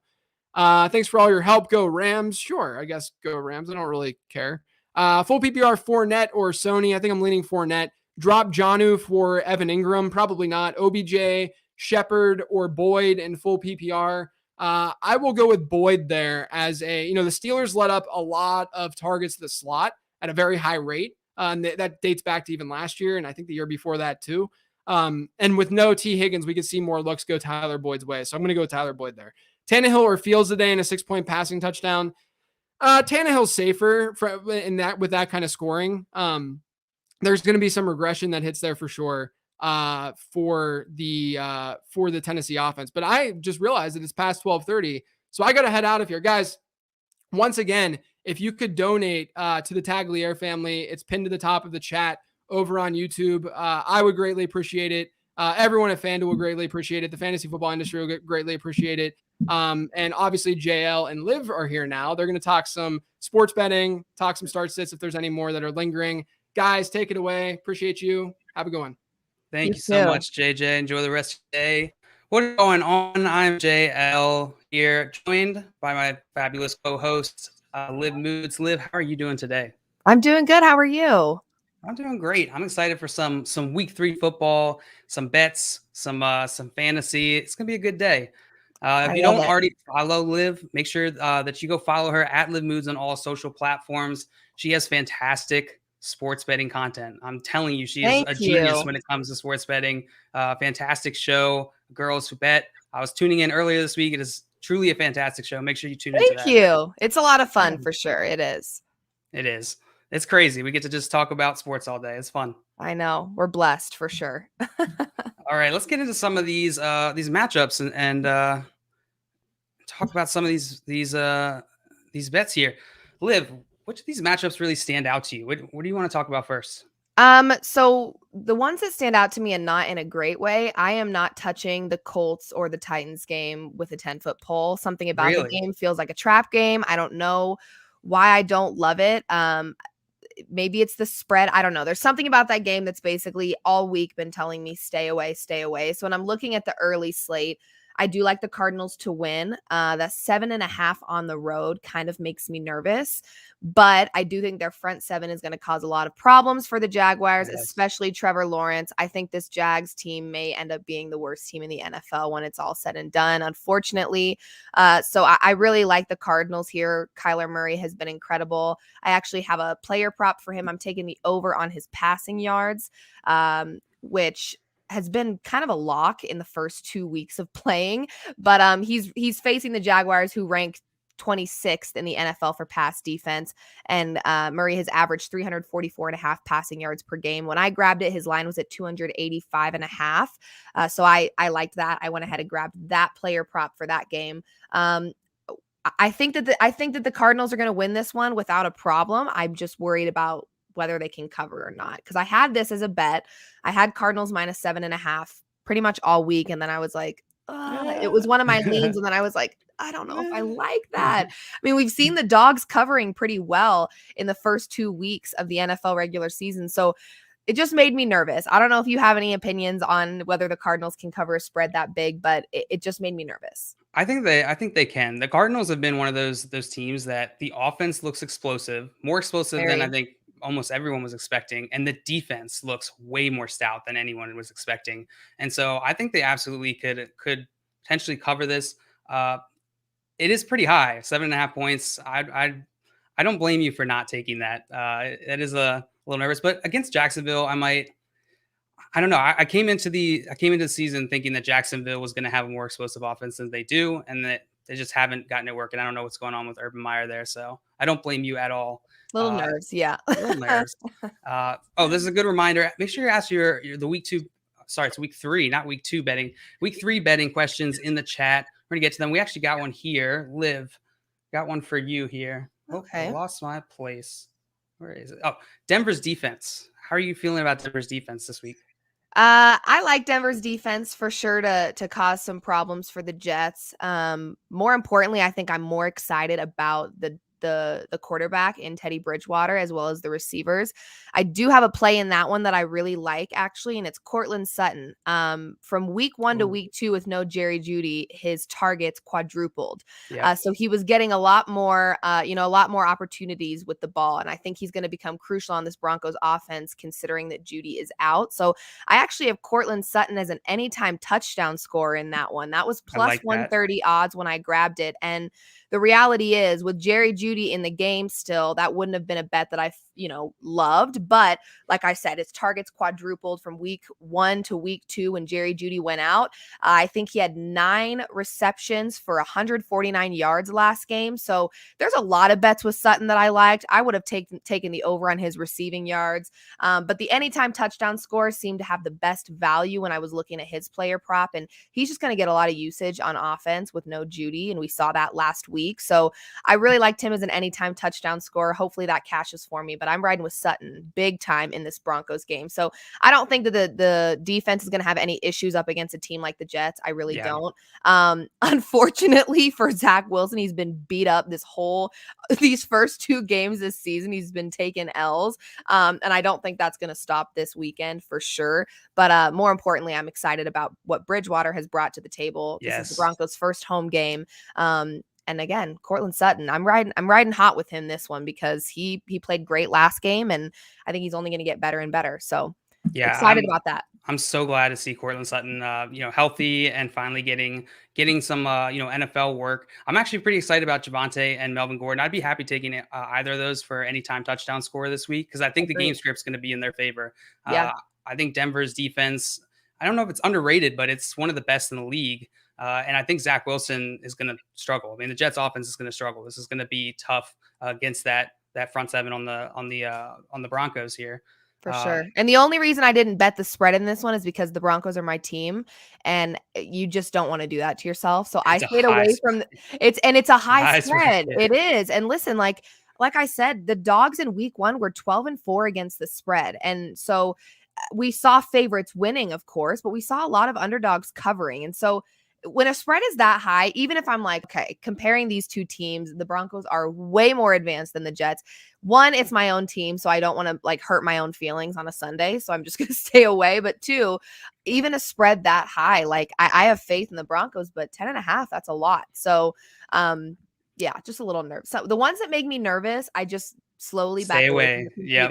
Thanks for all your help. Go Rams. Sure, I guess go Rams. I don't really care. Full PPR, Fournette or Sony. I think I'm leaning Fournette. Drop Jonnu for Evan Ingram. Probably not. OBJ, Shepard, or Boyd in full PPR. I will go with Boyd there as the Steelers let up a lot of targets to the slot at a very high rate. And that dates back to even last year, and I think the year before that too. And with no T. Higgins, we could see more looks go Tyler Boyd's way. So I'm going to go with Tyler Boyd there. Tannehill or Fields today in a 6-point passing touchdown. Tannehill's safer with that kind of scoring. There's going to be some regression that hits there for sure for the Tennessee offense. But I just realized that it's past 12:30, so I got to head out of here, guys. Once again, if you could donate to the Tagliere family, it's pinned to the top of the chat over on YouTube. I would greatly appreciate it. Everyone at FanDuel would greatly appreciate it. The fantasy football industry will greatly appreciate it. And obviously JL and Liv are here now. They're going to talk some sports betting, talk some start sits if there's any more that are lingering. Guys, take it away. Appreciate you. Have a good one. Thank you so much, JJ. Enjoy the rest of the day. What is going on? I'm JL here, joined by my fabulous co-host, Liv Moods. Liv, how are you doing today? I'm doing good. How are you? I'm doing great. I'm excited for some week 3 football, some bets, some fantasy. It's gonna be a good day. If you don't already follow Liv, make sure that you go follow her at Liv Moods on all social platforms. She has fantastic sports betting content. I'm telling you, she is a genius when it comes to sports betting. Fantastic show, Girls Who Bet. I was tuning in earlier this week. It is truly a fantastic show. Make sure you tune into that. Thank you. It's a lot of fun for sure. It is. It is. It's crazy. We get to just talk about sports all day. It's fun. I know. We're blessed for sure. All right, let's get into some of these matchups and talk about some of these bets here. Liv, which of these matchups really stand out to you? What do you want to talk about first? So the ones that stand out to me and not in a great way, I am not touching the Colts or the Titans game with a 10-foot pole. Something about the game feels like a trap game. I don't know why I don't love it. Maybe it's the spread. I don't know. There's something about that game that's basically all week been telling me stay away, stay away. So when I'm looking at the early slate, I do like the Cardinals to win. That 7.5 on the road kind of makes me nervous, but I do think their front seven is going to cause a lot of problems for the Jaguars, especially Trevor Lawrence. I think this Jags team may end up being the worst team in the NFL when it's all said and done, unfortunately. So I really like the Cardinals here. Kyler Murray has been incredible. I actually have a player prop for him. I'm taking the over on his passing yards, which has been kind of a lock in the first 2 weeks of playing, but he's facing the Jaguars, who rank 26th in the NFL for pass defense, and Murray has averaged 344.5 passing yards per game. When I grabbed it, his line was at 285.5. So I liked that. I went ahead and grabbed that player prop for that game. I think that the Cardinals are going to win this one without a problem. I'm just worried about whether they can cover or not, because I had this as a bet. I had Cardinals minus 7.5 pretty much all week, and then I was like, it was one of my leans, and then I was like, I don't know if I like that. I mean, we've seen the dogs covering pretty well in the first 2 weeks of the NFL regular season, so it just made me nervous. I don't know if you have any opinions on whether the Cardinals can cover a spread that big, but it just made me nervous. I think they can. The Cardinals have been one of those teams that the offense looks explosive, more explosive than I think almost everyone was expecting, and the defense looks way more stout than anyone was expecting. And so I think they absolutely could potentially cover this. It is pretty high, 7.5 points. I don't blame you for not taking that. That is a little nervous, but against Jacksonville, I don't know. I came into the season thinking that Jacksonville was going to have a more explosive offense than they do, and that they just haven't gotten it working. I don't know what's going on with Urban Meyer there, so I don't blame you at all. Little nerves, yeah. Little nerves. This is a good reminder. Make sure you ask your the week 2. Sorry, it's week 3, not week 2 betting. Week 3 betting questions in the chat. We're gonna get to them. We actually got one here. Liv, got one for you here. Okay. I lost my place. Where is it? Oh, Denver's defense. How are you feeling about Denver's defense this week? I like Denver's defense for sure to cause some problems for the Jets. More importantly, I think I'm more excited about the the quarterback in Teddy Bridgewater as well as the receivers. I do have a play in that one that I really like actually, and it's Cortland Sutton. From week 1 to week 2 with no Jerry Jeudy, his targets quadrupled. Yeah. So he was getting a lot more, a lot more opportunities with the ball, and I think he's going to become crucial on this Broncos offense considering that Jeudy is out. So I actually have Cortland Sutton as an anytime touchdown scorer in that one. That was plus like 130 odds when I grabbed it, and the reality is with Jerry Jeudy in the game still, that wouldn't have been a bet that I, loved. But like I said, his targets quadrupled from week 1 to week 2 when Jerry Jeudy went out. I think he had 9 receptions for 149 yards last game. So there's a lot of bets with Sutton that I liked. I would have taken the over on his receiving yards. But the anytime touchdown score seemed to have the best value when I was looking at his player prop. And he's just going to get a lot of usage on offense with no Jeudy. And we saw that last week. So I really liked him as an anytime touchdown scorer. Hopefully that cashes for me, but I'm riding with Sutton big time in this Broncos game. So I don't think that the defense is going to have any issues up against a team like the Jets. I really don't. Unfortunately for Zach Wilson, he's been beat up these first 2 games this season. He's been taking L's. And I don't think that's going to stop this weekend for sure. But more importantly, I'm excited about what Bridgewater has brought to the table. Yes. This is the Broncos' first home game. And again, Cortland Sutton, I'm riding hot with him this one because he played great last game, and I think he's only going to get better and better. So excited about that. I'm so glad to see Cortland Sutton, healthy and finally getting some, NFL work. I'm actually pretty excited about Javonte and Melvin Gordon. I'd be happy taking either of those for any time touchdown score this week because I think the game script's going to be in their favor. I think Denver's defense, I don't know if it's underrated, but it's one of the best in the league. And I think Zach Wilson is going to struggle. I mean, the Jets offense is going to struggle. This is going to be tough against that front seven on the Broncos here. For sure. And the only reason I didn't bet the spread in this one is because the Broncos are my team and you just don't want to do that to yourself. So I stayed away from it's a high spread. It is. And listen, like I said, the Dogs in week 1 were 12-4 against the spread. And so we saw favorites winning, of course, but we saw a lot of underdogs covering. And so when a spread is that high, even if I'm like, okay, comparing these 2 teams, the Broncos are way more advanced than the Jets. One, it's my own team, so I don't want to hurt my own feelings on a Sunday. So I'm just going to stay away. But 2, even a spread that high, I have faith in the Broncos, but 10.5, that's a lot. So, just a little nervous. So the ones that make me nervous, I just slowly back away. Yeah.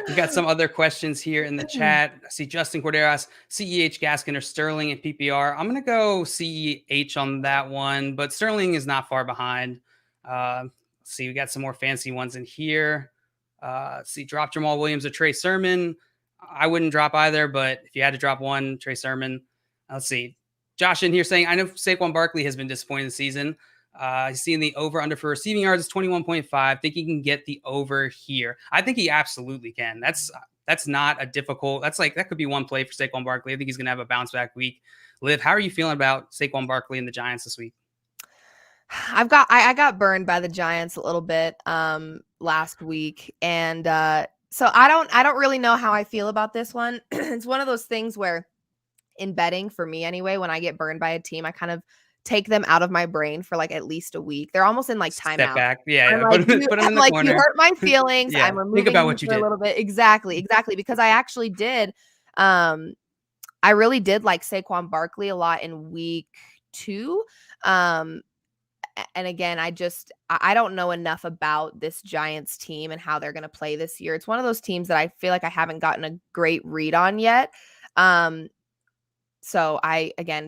We got some other questions here in the chat. I see Justin Corderas, CEH, Gaskin, or Sterling at PPR. I'm going to go CEH on that one, but Sterling is not far behind. Let's see, we got some more fancy ones in here. See, drop Jamal Williams or Trey Sermon. I wouldn't drop either, but if you had to drop one, Trey Sermon. Let's see. Josh in here saying, I know Saquon Barkley has been disappointing this season. He's seeing the over under for receiving yards is 21.5. Think he can get the over here. I think he absolutely can. That's not a difficult. That could be one play for Saquon Barkley. I think he's going to have a bounce back week. Liv, how are you feeling about Saquon Barkley and the Giants this week? I got burned by the Giants a little bit last week, and so I don't really know how I feel about this one. It's one of those things where in betting, for me anyway, when I get burned by a team, I kind of take them out of my brain for at least a week. They're almost in timeout. Step back. Yeah. Put them in the corner. You hurt my feelings. I'm removing think about what you did a little bit. Exactly. Because I actually did. I really did like Saquon Barkley a lot in week 2. And again, I don't know enough about this Giants team and how they're going to play this year. It's one of those teams that I feel like I haven't gotten a great read on yet. So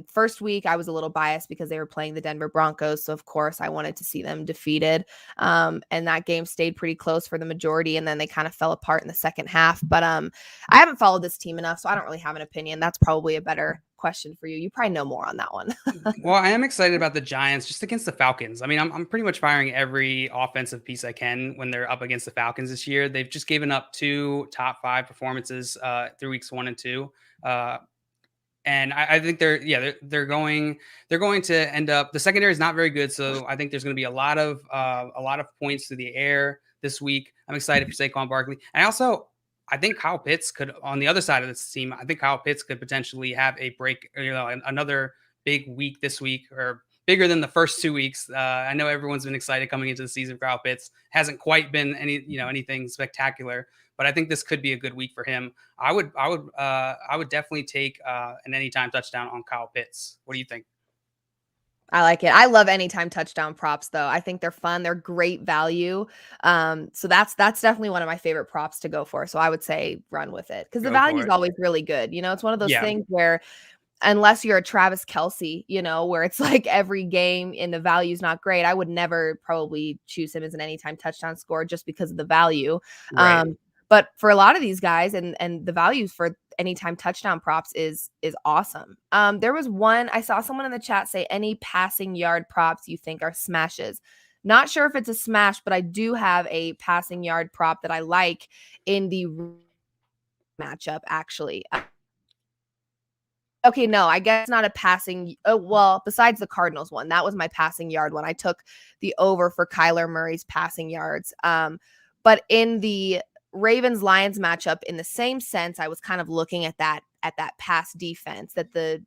first week I was a little biased because they were playing the Denver Broncos. So of course I wanted to see them defeated. And that game stayed pretty close for the majority. And then they kind of fell apart in the second half. But I haven't followed this team enough, so I don't really have an opinion. That's probably a better question for you. You probably know more on that one. Well, I am excited about the Giants just against the Falcons. I mean, I'm pretty much firing every offensive piece I can when they're up against the Falcons this year. They've just given up 2 top 5 performances through weeks 1 and 2. And I think they're going to end up. The secondary is not very good, so I think there's going to be a lot of points through the air this week. I'm excited for Saquon Barkley, and I think Kyle Pitts could, on the other side of this team, I think Kyle Pitts could potentially have a break, another big week this week, or bigger than the first 2 weeks. I know everyone's been excited coming into the season for Kyle Pitts. Hasn't quite been anything spectacular, but I think this could be a good week for him. I would definitely take an anytime touchdown on Kyle Pitts. What do you think? I like it. I love anytime touchdown props though. I think they're fun. They're great value. So that's definitely one of my favorite props to go for. So I would say run with it because the Go value for is it. always really good. It's one of those Yeah, things where unless you're a Travis Kelce, where it's like every game and the value's not great, I would never probably choose him as an anytime touchdown score just because of the value. right. But for a lot of these guys and the values for anytime touchdown props is awesome. There was one, I saw someone in the chat say any passing yard props you think are smashes. Not sure if it's a smash, but I do have a passing yard prop that I like in the matchup actually. Okay, no, I guess not a passing. Oh, well, besides the Cardinals one, that was my passing yard one. I took the over for Kyler Murray's passing yards. But in the Ravens Lions matchup, in the same sense, I was kind of looking at that pass defense that the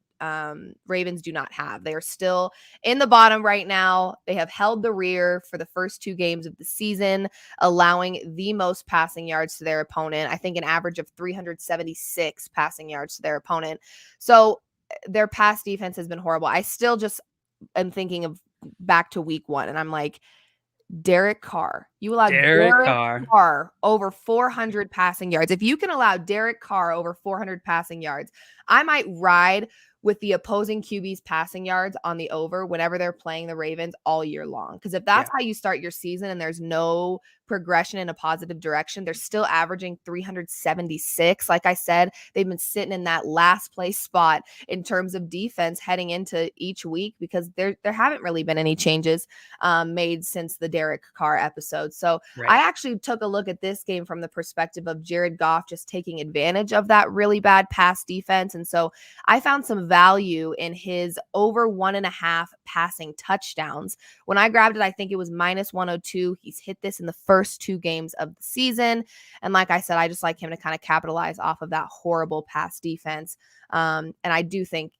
Ravens do not have. They are still in the bottom right now. They have held the rear for the first 2 games of the season, allowing the most passing yards to their opponent. I think an average of 376 passing yards to their opponent. So their pass defense has been horrible. I still just am thinking of back to week 1, and I'm like, Derek Carr. You allowed Derek Derek Carr. Carr over 400 passing yards. If you can allow Derek Carr over 400 passing yards, I might ride with the opposing QB's passing yards on the over whenever they're playing the Ravens all year long. Because if that's how you start your season and there's no progression in a positive direction, they're still averaging 376. Like I said, they've been sitting in that last place spot in terms of defense heading into each week because there haven't really been any changes made since the Derek Carr episode. So I actually took a look at this game from the perspective of Jared Goff just taking advantage of that really bad pass defense. And so I found some value in his over 1.5 passing touchdowns. When I grabbed it, I think it was -102. He's hit this in the first 2 games of the season. And like I said, I just like him to kind of capitalize off of that horrible pass defense. And I do think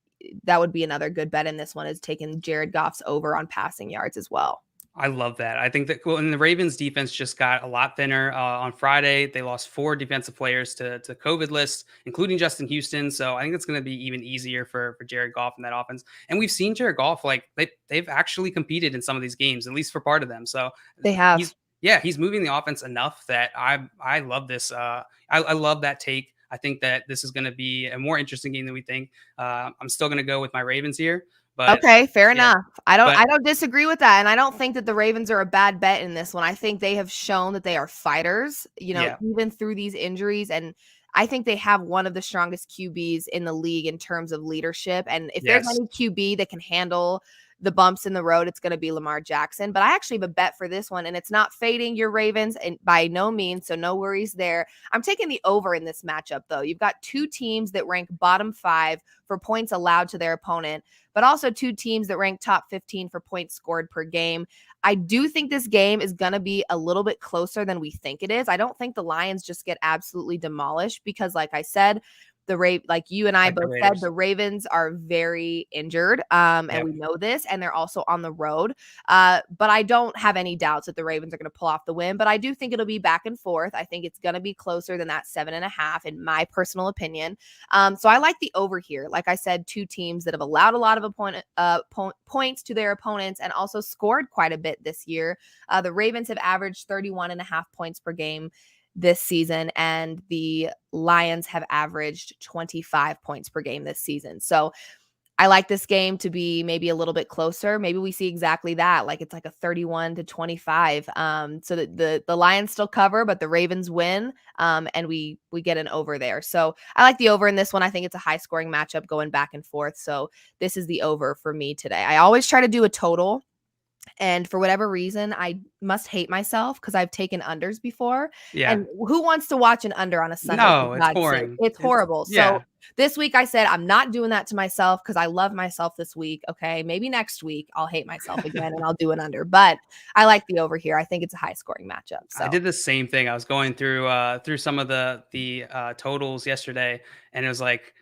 that would be another good bet in this one, is taking Jared Goff's over on passing yards as well. I love that. I think that and the Ravens defense just got a lot thinner on Friday. They lost 4 defensive players to COVID lists, including Justin Houston. So I think it's going to be even easier for Jared Goff in that offense. And we've seen Jared Goff, like they've actually competed in some of these games, at least for part of them. So they have. He's moving the offense enough that I love this. I love that take. I think that this is going to be a more interesting game than we think. I'm still going to go with my Ravens here. But okay, fair enough. I don't disagree with that. And I don't think that the Ravens are a bad bet in this one. I think they have shown that they are fighters, even through these injuries. And I think they have one of the strongest QBs in the league in terms of leadership. And if there's any QB that can handle the bumps in the road, it's going to be Lamar Jackson. But I actually have a bet for this one, and it's not fading your Ravens, and by no means, so no worries there. I'm taking the over in this matchup, though. You've got 2 teams that rank bottom 5 for points allowed to their opponent, but also 2 teams that rank top 15 for points scored per game. I do think this game is going to be a little bit closer than we think it is. I don't think the Lions just get absolutely demolished because, like I said, like you and I both said, the Ravens are very injured, and we know this, and they're also on the road. But I don't have any doubts that the Ravens are going to pull off the win. But I do think it'll be back and forth. I think it's going to be closer than that 7.5, in my personal opinion. So I like the over here. Like I said, 2 teams that have allowed a lot of points to their opponents and also scored quite a bit this year. The Ravens have averaged 31.5 points per game this season, and the Lions have averaged 25 points per game this season. So I like this game to be maybe a little bit closer. Maybe we see exactly that. Like it's like a 31-25. So that the Lions still cover, but the Ravens win. And we get an over there. So I like the over in this one. I think it's a high scoring matchup going back and forth. So this is the over for me today. I always try to do a total. And for whatever reason, I must hate myself because I've taken unders before. Yeah. And who wants to watch an under on a Sunday? No, it's boring. It's horrible. So this week I said, I'm not doing that to myself because I love myself this week. Okay. Maybe next week I'll hate myself again and I'll do an under. But I like the over here. I think it's a high scoring matchup. So I did the same thing. I was going through some of the totals yesterday, and it was like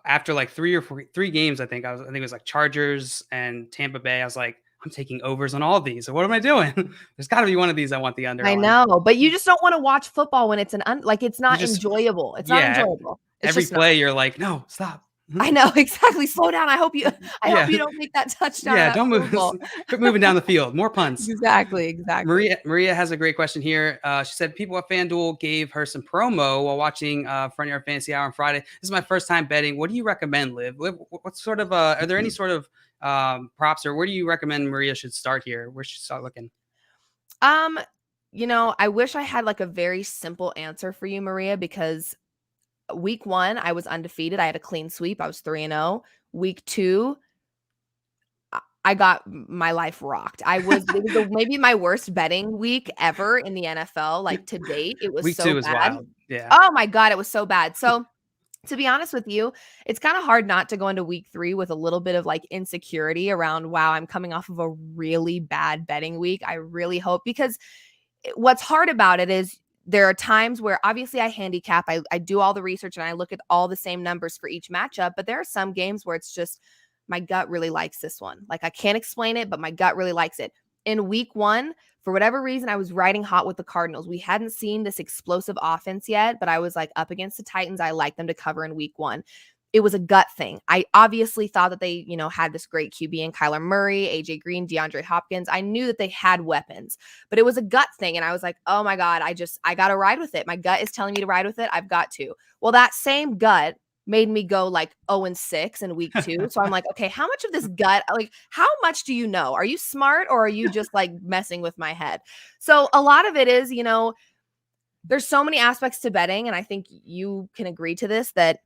after like three games, I think it was like Chargers and Tampa Bay. I was like, I'm taking overs on all of these. So what am I doing? There's got to be one of these I want the under I on. know, but you just don't want to watch football when it's like it's not just enjoyable. It's not yeah, enjoyable. It's every just play not. you're like, no, stop. I know exactly. Slow down. I hope you Yeah. don't make that touchdown. Yeah, That don't move. field goal. Quit moving down the field. More punts. Exactly. Maria has a great question here. She said people at FanDuel gave her some promo while watching Front Yard Fantasy Hour on Friday. This is my first time betting. What do you recommend, Liv? What sort of are there any sort of props, or where do you recommend Maria should start here? Where should she start looking? I wish I had like a very simple answer for you, Maria, because week 1 I was undefeated. I had a clean sweep. I was 3-0. Week 2, I got my life rocked. It was maybe my worst betting week ever in the NFL, like to date. It was Week so 2 is bad. wild. Yeah. Oh my God, it was so bad. So to be honest with you, it's kind of hard not to go into week 3 with a little bit of like insecurity around, wow, I'm coming off of a really bad betting week. I really hope, because what's hard about it is there are times where obviously I handicap, I do all the research and I look at all the same numbers for each matchup, but there are some games where it's just my gut really likes this one. Like I can't explain it, but my gut really likes it. In week 1, for whatever reason, I was riding hot with the Cardinals. We hadn't seen this explosive offense yet, but I was like up against the Titans. I like them to cover in week 1. It was a gut thing. I obviously thought that they, had this great QB in Kyler Murray, AJ Green, DeAndre Hopkins. I knew that they had weapons, but it was a gut thing. And I was like, oh my God, I got to ride with it. My gut is telling me to ride with it. I've got to. Well, that same gut made me go like 0-6 in week 2. So I'm like, okay, how much of this gut, like how much do you know? Are you smart or are you just like messing with my head? So a lot of it is, there's so many aspects to betting. And I think you can agree to this, that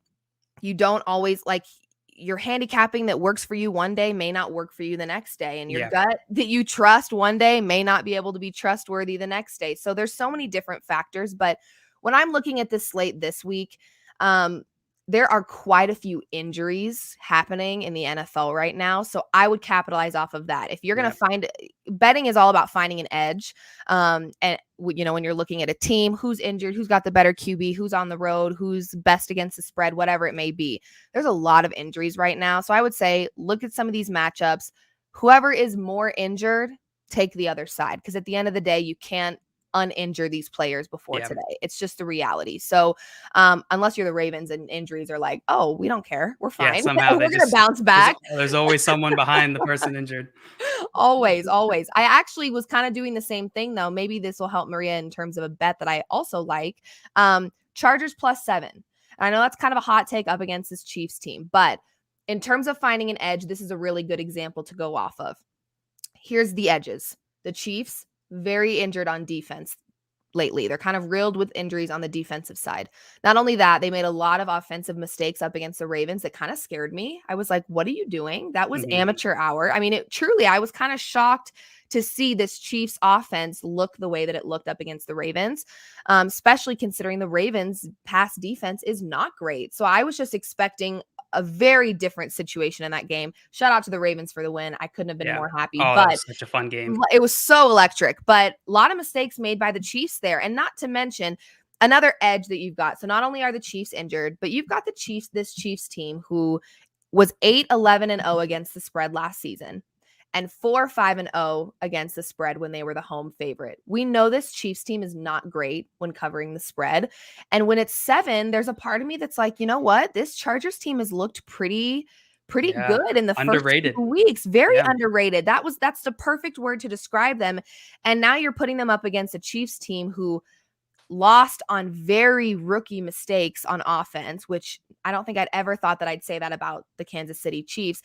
you don't always like your handicapping that works for you one day may not work for you the next day. And your gut that you trust one day may not be able to be trustworthy the next day. So there's so many different factors. But when I'm looking at this slate this week, there are quite a few injuries happening in the NFL right now. So I would capitalize off of that. If you're going to betting is all about finding an edge. And when you're looking at a team, who's injured, who's got the better QB, who's on the road, who's best against the spread, whatever it may be. There's a lot of injuries right now. So I would say, look at some of these matchups. Whoever is more injured, take the other side. Because at the end of the day, you can't uninjure these players before today. It's just the reality. So unless you're the Ravens and injuries are like, oh, we don't care. We're fine. Somehow we're going to bounce back. There's always someone behind the person injured. Always. I actually was kind of doing the same thing though. Maybe this will help Maria in terms of a bet that I also like. Chargers +7. And I know that's kind of a hot take up against this Chiefs team, but in terms of finding an edge, this is a really good example to go off of. Here's the edges. The Chiefs, very injured on defense lately. They're kind of riddled with injuries on the defensive side. Not only that, they made a lot of offensive mistakes up against the Ravens that kind of scared me. I was like, what are you doing? That was amateur hour. I mean, I was kind of shocked to see this Chiefs offense look the way that it looked up against the Ravens, especially considering the Ravens pass defense is not great. So I was just expecting a very different situation in that game. Shout out to the Ravens for the win. I couldn't have been more happy. Oh, but that was such a fun game. It was so electric, but a lot of mistakes made by the Chiefs there. And not to mention another edge that you've got. So not only are the Chiefs injured, but you've got this Chiefs team who was 8-11-0 against the spread last season and 4-5-0 against the spread when they were the home favorite. We know this Chiefs team is not great when covering the spread. And when it's 7, there's a part of me that's like, you know what? This Chargers team has looked pretty good in the first 2 weeks. Very underrated. That's the perfect word to describe them. And now you're putting them up against a Chiefs team who lost on very rookie mistakes on offense, which I don't think I'd ever thought that I'd say that about the Kansas City Chiefs.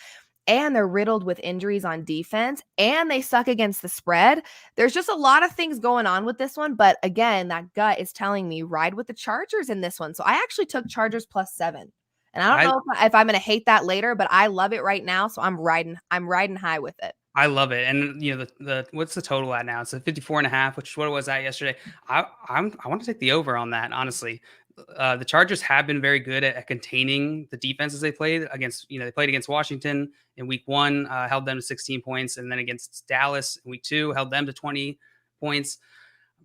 And they're riddled with injuries on defense, and they suck against the spread. There's just a lot of things going on with this one. But again, that gut is telling me ride with the Chargers in this one. So I actually took Chargers +7. And I don't know if I'm going to hate that later, but I love it right now. So I'm riding high with it. I love it. And the what's the total at now? It's a 54.5, which is what it was at yesterday. I want to take the over on that, honestly. The Chargers have been very good at containing the defenses they played against. They played against Washington in week 1, held them to 16 points, and then against Dallas in week 2, held them to 20 points.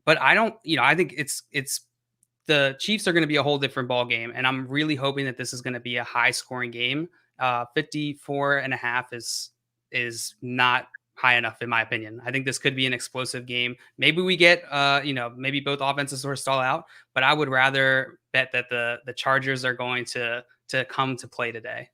But I don't, I think it's the Chiefs are going to be a whole different ball game, and I'm really hoping that this is going to be a high scoring game. 54.5 is not high enough in my opinion. I think this could be an explosive game. Maybe we get maybe both offenses sort of stall out, but I would rather bet that the Chargers are going to come to play today.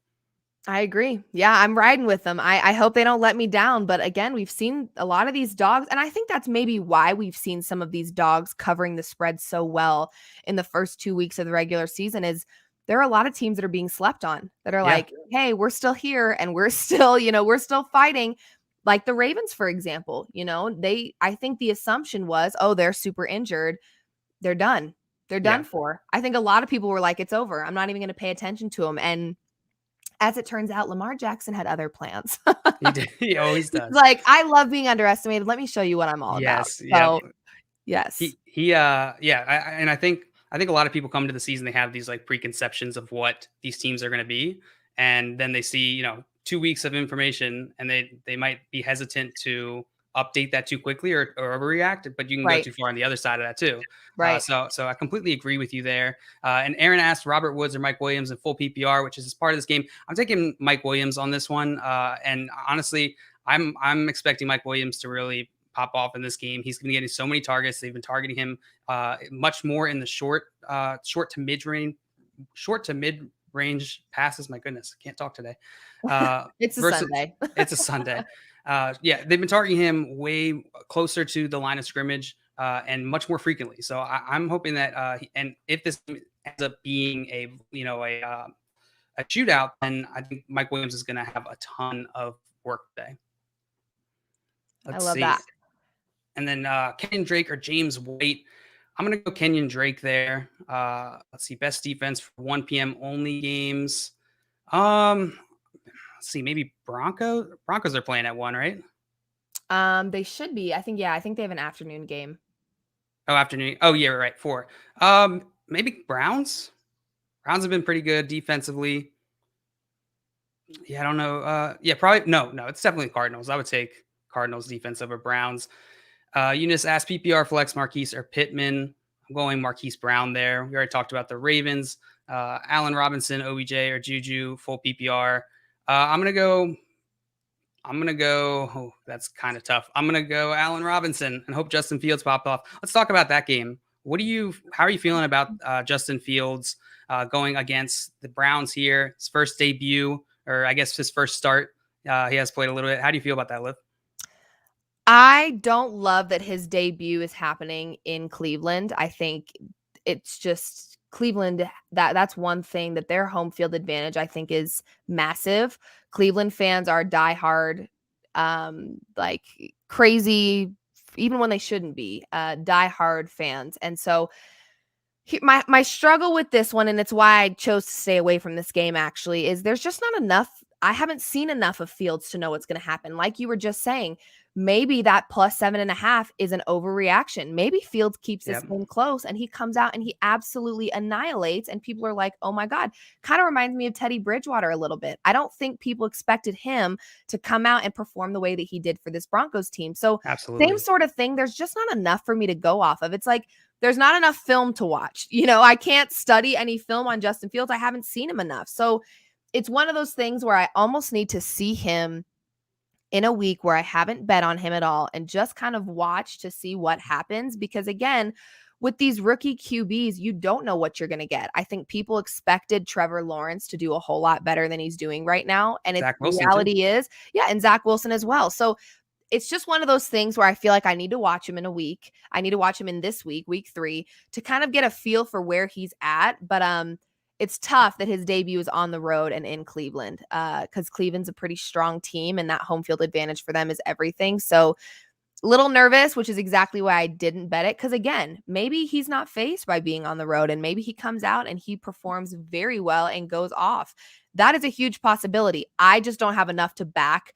I agree. Yeah, I'm riding with them. I hope they don't let me down. But again, we've seen a lot of these dogs, and I think that's maybe why we've seen some of these dogs covering the spread so well in the first 2 weeks of the regular season. Is there are a lot of teams that are being slept on, that are like, hey, we're still here and we're still, we're still fighting. Like the Ravens, for example, I think the assumption was, oh, they're super injured. They're done. They're done for. I think a lot of people were like, it's over. I'm not even going to pay attention to them. And as it turns out, Lamar Jackson had other plans. He always does. Like, I love being underestimated. Let me show you what I'm all about. So, yes. And I think a lot of people come to the season, they have these like preconceptions of what these teams are going to be. And then they see, 2 weeks of information and they might be hesitant to update that too quickly or overreact, but you can go too far on the other side of that too. Right. So I completely agree with you there. And Aaron asked Robert Woods or Mike Williams in full PPR, which is part of this game. I'm taking Mike Williams on this one. And honestly, I'm expecting Mike Williams to really pop off in this game. He's going to be getting so many targets. They've been targeting him much more in the short to mid range passes. My goodness, I can't talk today. It's a Sunday. It's a Sunday. They've been targeting him way closer to the line of scrimmage and much more frequently. So I'm hoping that and if this ends up being a shootout, then I think Mike Williams is going to have a ton of work today. I love that. And then Kenyon Drake or James White. I'm going to go Kenyon Drake there. Let's see. Best defense for 1 p.m. only games. Let's see. Maybe Broncos. Broncos are playing at 1, right? They should be. I think they have an afternoon game. Oh, afternoon. Oh, yeah, right. 4. Maybe Browns. Browns have been pretty good defensively. Yeah, I don't know. Probably. No, it's definitely Cardinals. I would take Cardinals defense over Browns. Eunice asked PPR flex Marquise or Pittman. I'm going Marquise Brown there. We already talked about the Ravens. Allen Robinson, OBJ, or Juju, full PPR. I'm gonna go. Oh, that's kind of tough. I'm gonna go Allen Robinson and hope Justin Fields popped off. Let's talk about that game. How are you feeling about Justin Fields going against the Browns here? His first debut, or I guess his first start. He has played a little bit. How do you feel about that, Liv? I don't love that his debut is happening in Cleveland. I think it's just Cleveland. That's one thing, that their home field advantage, I think, is massive. Cleveland fans are diehard, like crazy, even when they shouldn't be, diehard fans. And so my struggle with this one, and it's why I chose to stay away from this game actually, is there's just not enough. I haven't seen enough of Fields to know what's going to happen. Like you were just saying, maybe that plus 7.5 is an overreaction. Maybe Fields keeps this game close and he comes out and he absolutely annihilates, and people are like, oh my God. Kind of reminds me of Teddy Bridgewater a little bit. I don't think people expected him to come out and perform the way that he did for this Broncos team. So same sort of thing. There's just not enough for me to go off of. It's like, there's not enough film to watch. I can't study any film on Justin Fields. I haven't seen him enough. So it's one of those things where I almost need to see him in a week where I haven't bet on him at all and just kind of watch to see what happens. Because again, with these rookie QBs, you don't know what you're going to get. I think people expected Trevor Lawrence to do a whole lot better than he's doing right now. And the reality is, and Zach Wilson as well. So it's just one of those things where I feel like I need to watch him in a week. I need to watch him in this week 3, to kind of get a feel for where he's at. But it's tough that his debut is on the road and in Cleveland, because Cleveland's a pretty strong team and that home field advantage for them is everything. So a little nervous, which is exactly why I didn't bet it. Because again, maybe he's not faced by being on the road and maybe he comes out and he performs very well and goes off. That is a huge possibility. I just don't have enough to back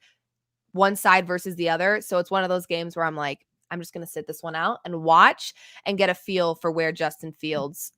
one side versus the other. So it's one of those games where I'm like, I'm just going to sit this one out and watch and get a feel for where Justin Fields,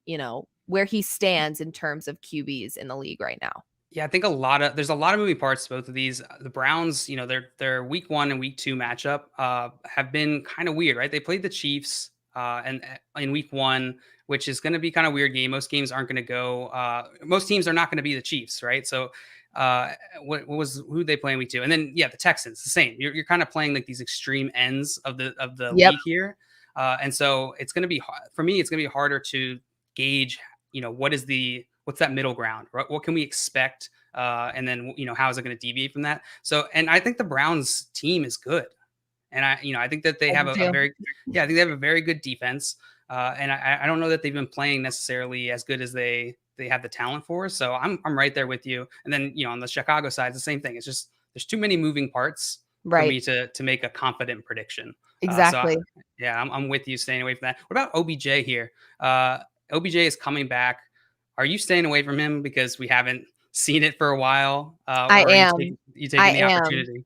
where he stands in terms of QBs in the league right now. Yeah, I think there's a lot of moving parts to both of these. The Browns, their week 1 and week 2 matchup have been kind of weird, right? They played the Chiefs and in week 1, which is going to be kind of weird game. Most games aren't going to go. Most teams are not going to be the Chiefs, right? So, who they play in week 2, and then the Texans, the same. You're kind of playing like these extreme ends of the Yep. league here, and so it's going to be for me. It's going to be harder to gauge. What's that middle ground? Right? What can we expect? And then how is it going to deviate from that? So, and I think the Browns team is good. And I think that they have a very, I think they have a very good defense. And I don't know that they've been playing necessarily as good as they have the talent for. So I'm right there with you. And then, on the Chicago side, it's the same thing. It's just, there's too many moving parts for me to make a confident prediction. Exactly. I'm with you staying away from that. What about OBJ here? OBJ is coming back. Are you staying away from him because we haven't seen it for a while? I am. You taking the opportunity?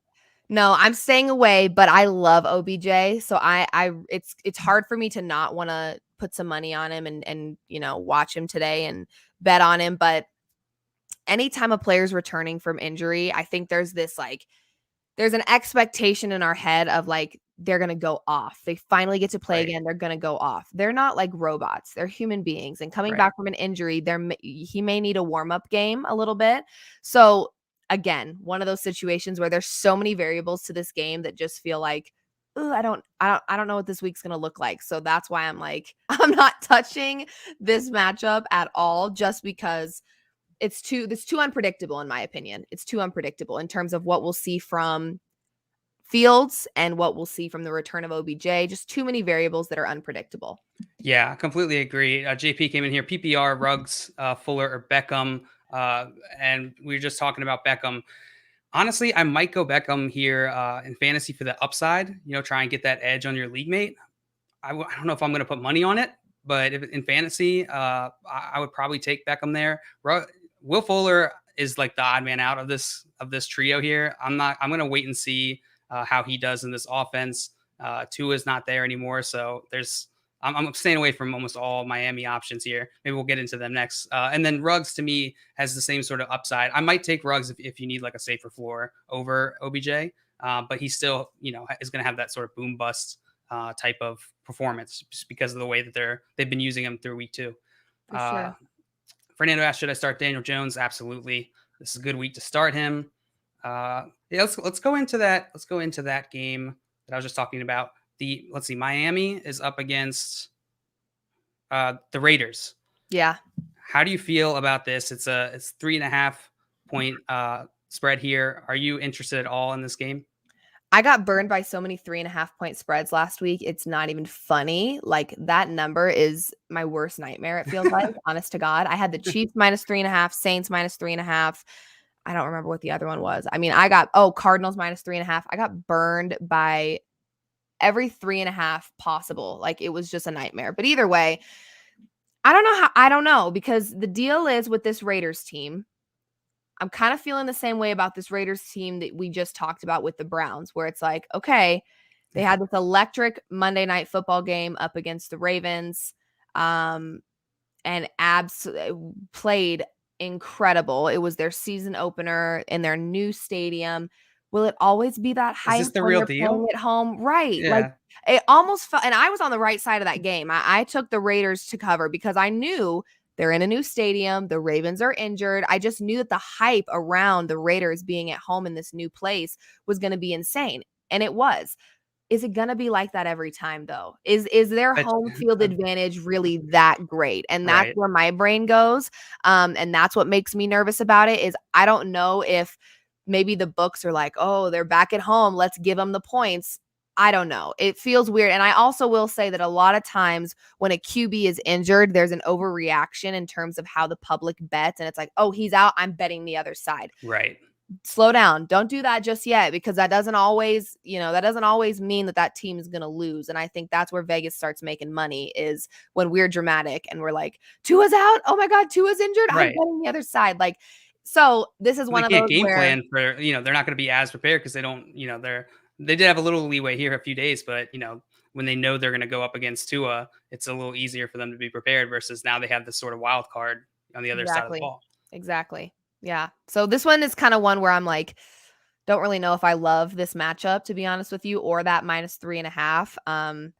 No, I'm staying away, but I love OBJ. So it's hard for me to not want to put some money on him and watch him today and bet on him. But anytime a player's returning from injury, I think there's an expectation in our head of like, they're going to go off. They finally get to play again. They're going to go off. They're not like robots. They're human beings. And coming back from an injury, he may need a warm-up game a little bit. So again, one of those situations where there's so many variables to this game that just feel like, I don't know what this week's going to look like. So that's why I'm like, I'm not touching this matchup at all, just because it's too unpredictable in my opinion. It's too unpredictable in terms of what we'll see from Fields and what we'll see from the return of OBJ. Just too many variables that are unpredictable. Yeah, I completely agree. JP came in here, PPR, Ruggs, Fuller, or Beckham. And we were just talking about Beckham. Honestly, I might go Beckham here in fantasy for the upside, try and get that edge on your league mate. I don't know if I'm going to put money on it, but if in fantasy, I would probably take Beckham there. Will Fuller is like the odd man out of this trio here. I'm going to wait and see how he does in this offense. Tua is not there anymore. So I'm staying away from almost all Miami options here. Maybe we'll get into them next. And then Ruggs to me has the same sort of upside. I might take Ruggs if you need like a safer floor over OBJ, but he still, is going to have that sort of boom bust type of performance just because of the way that they've been using him through week 2. For sure. Fernando asked, should I start Daniel Jones? Absolutely. This is a good week to start him. Let's go into that. Let's go into that game that I was just talking about. Let's see, Miami is up against the Raiders. Yeah. How do you feel about this? It's 3.5 point spread here. Are you interested at all in this game? I got burned by so many 3.5 point spreads last week. It's not even funny. Like, that number is my worst nightmare. It feels like, honest to God. I had the Chiefs -3.5, Saints -3.5. I don't remember what the other one was. I mean, I got, Cardinals -3.5. I got burned by every 3.5 possible. Like, it was just a nightmare. But either way, I don't know, because the deal is with this Raiders team, I'm kind of feeling the same way about this Raiders team that we just talked about with the Browns, where it's like, okay, they had this electric Monday Night Football game up against the Ravens, and played incredible. It was their season opener in their new stadium. Will it always be that hype? Is this the real deal? At home, right? Yeah. Like, it almost felt, and I was on the right side of that game. I took the Raiders to cover because I knew they're in a new stadium. The Ravens are injured. I just knew that the hype around the Raiders being at home in this new place was going to be insane. And it was. Is it going to be like that every time, though? Is their home field advantage really that great? And that's where my brain goes. And that's what makes me nervous about it. Is I don't know if maybe the books are like, oh, they're back at home, let's give them the points. I don't know. It feels weird. And I also will say that a lot of times when a QB is injured, there's an overreaction in terms of how the public bets. And it's like, oh, he's out, I'm betting the other side. Right. Slow down. Don't do that just yet, because that doesn't always mean that team is going to lose. And I think that's where Vegas starts making money, is when we're dramatic and we're like, Tua's out. Oh my God, Tua's injured. I'm betting the other side. Like, so this is one of those game plan for, they're not going to be as prepared because they don't, they did have a little leeway here a few days, but when they know they're going to go up against Tua, it's a little easier for them to be prepared versus now they have this sort of wild card on the other side of the ball. Exactly. Yeah. So this one is kind of one where I'm like, don't really know if I love this matchup, to be honest with you, or that -3.5.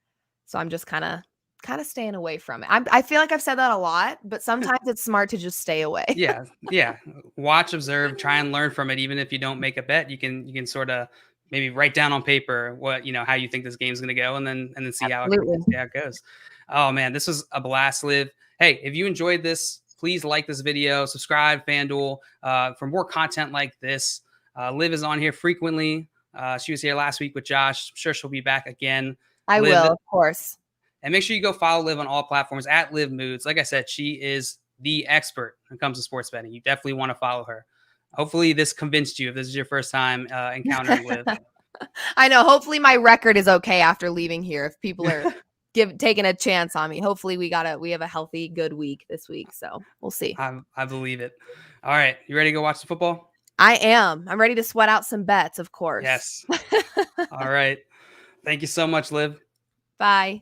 So I'm just kind of kind of staying away from it. I feel like I've said that a lot, but sometimes it's smart to just stay away. Yeah. Watch, observe, try and learn from it. Even if you don't make a bet, you can sort of maybe write down on paper what, how you think this game's going to go, and then see how it goes. Oh man, this was a blast, Liv. Hey, if you enjoyed this, please like this video, subscribe, FanDuel, for more content like this. Liv is on here frequently. She was here last week with Josh. I'm sure she'll be back again. I will, of course. And make sure you go follow Liv on all platforms at Liv Moods. Like I said, she is the expert when it comes to sports betting. You definitely want to follow her. Hopefully this convinced you if this is your first time encountering Liv. I know. Hopefully my record is okay after leaving here. If people are taking a chance on me, hopefully we have a healthy, good week this week. So we'll see. I believe it. All right. You ready to go watch the football? I am. I'm ready to sweat out some bets, of course. Yes. All right. Thank you so much, Liv. Bye.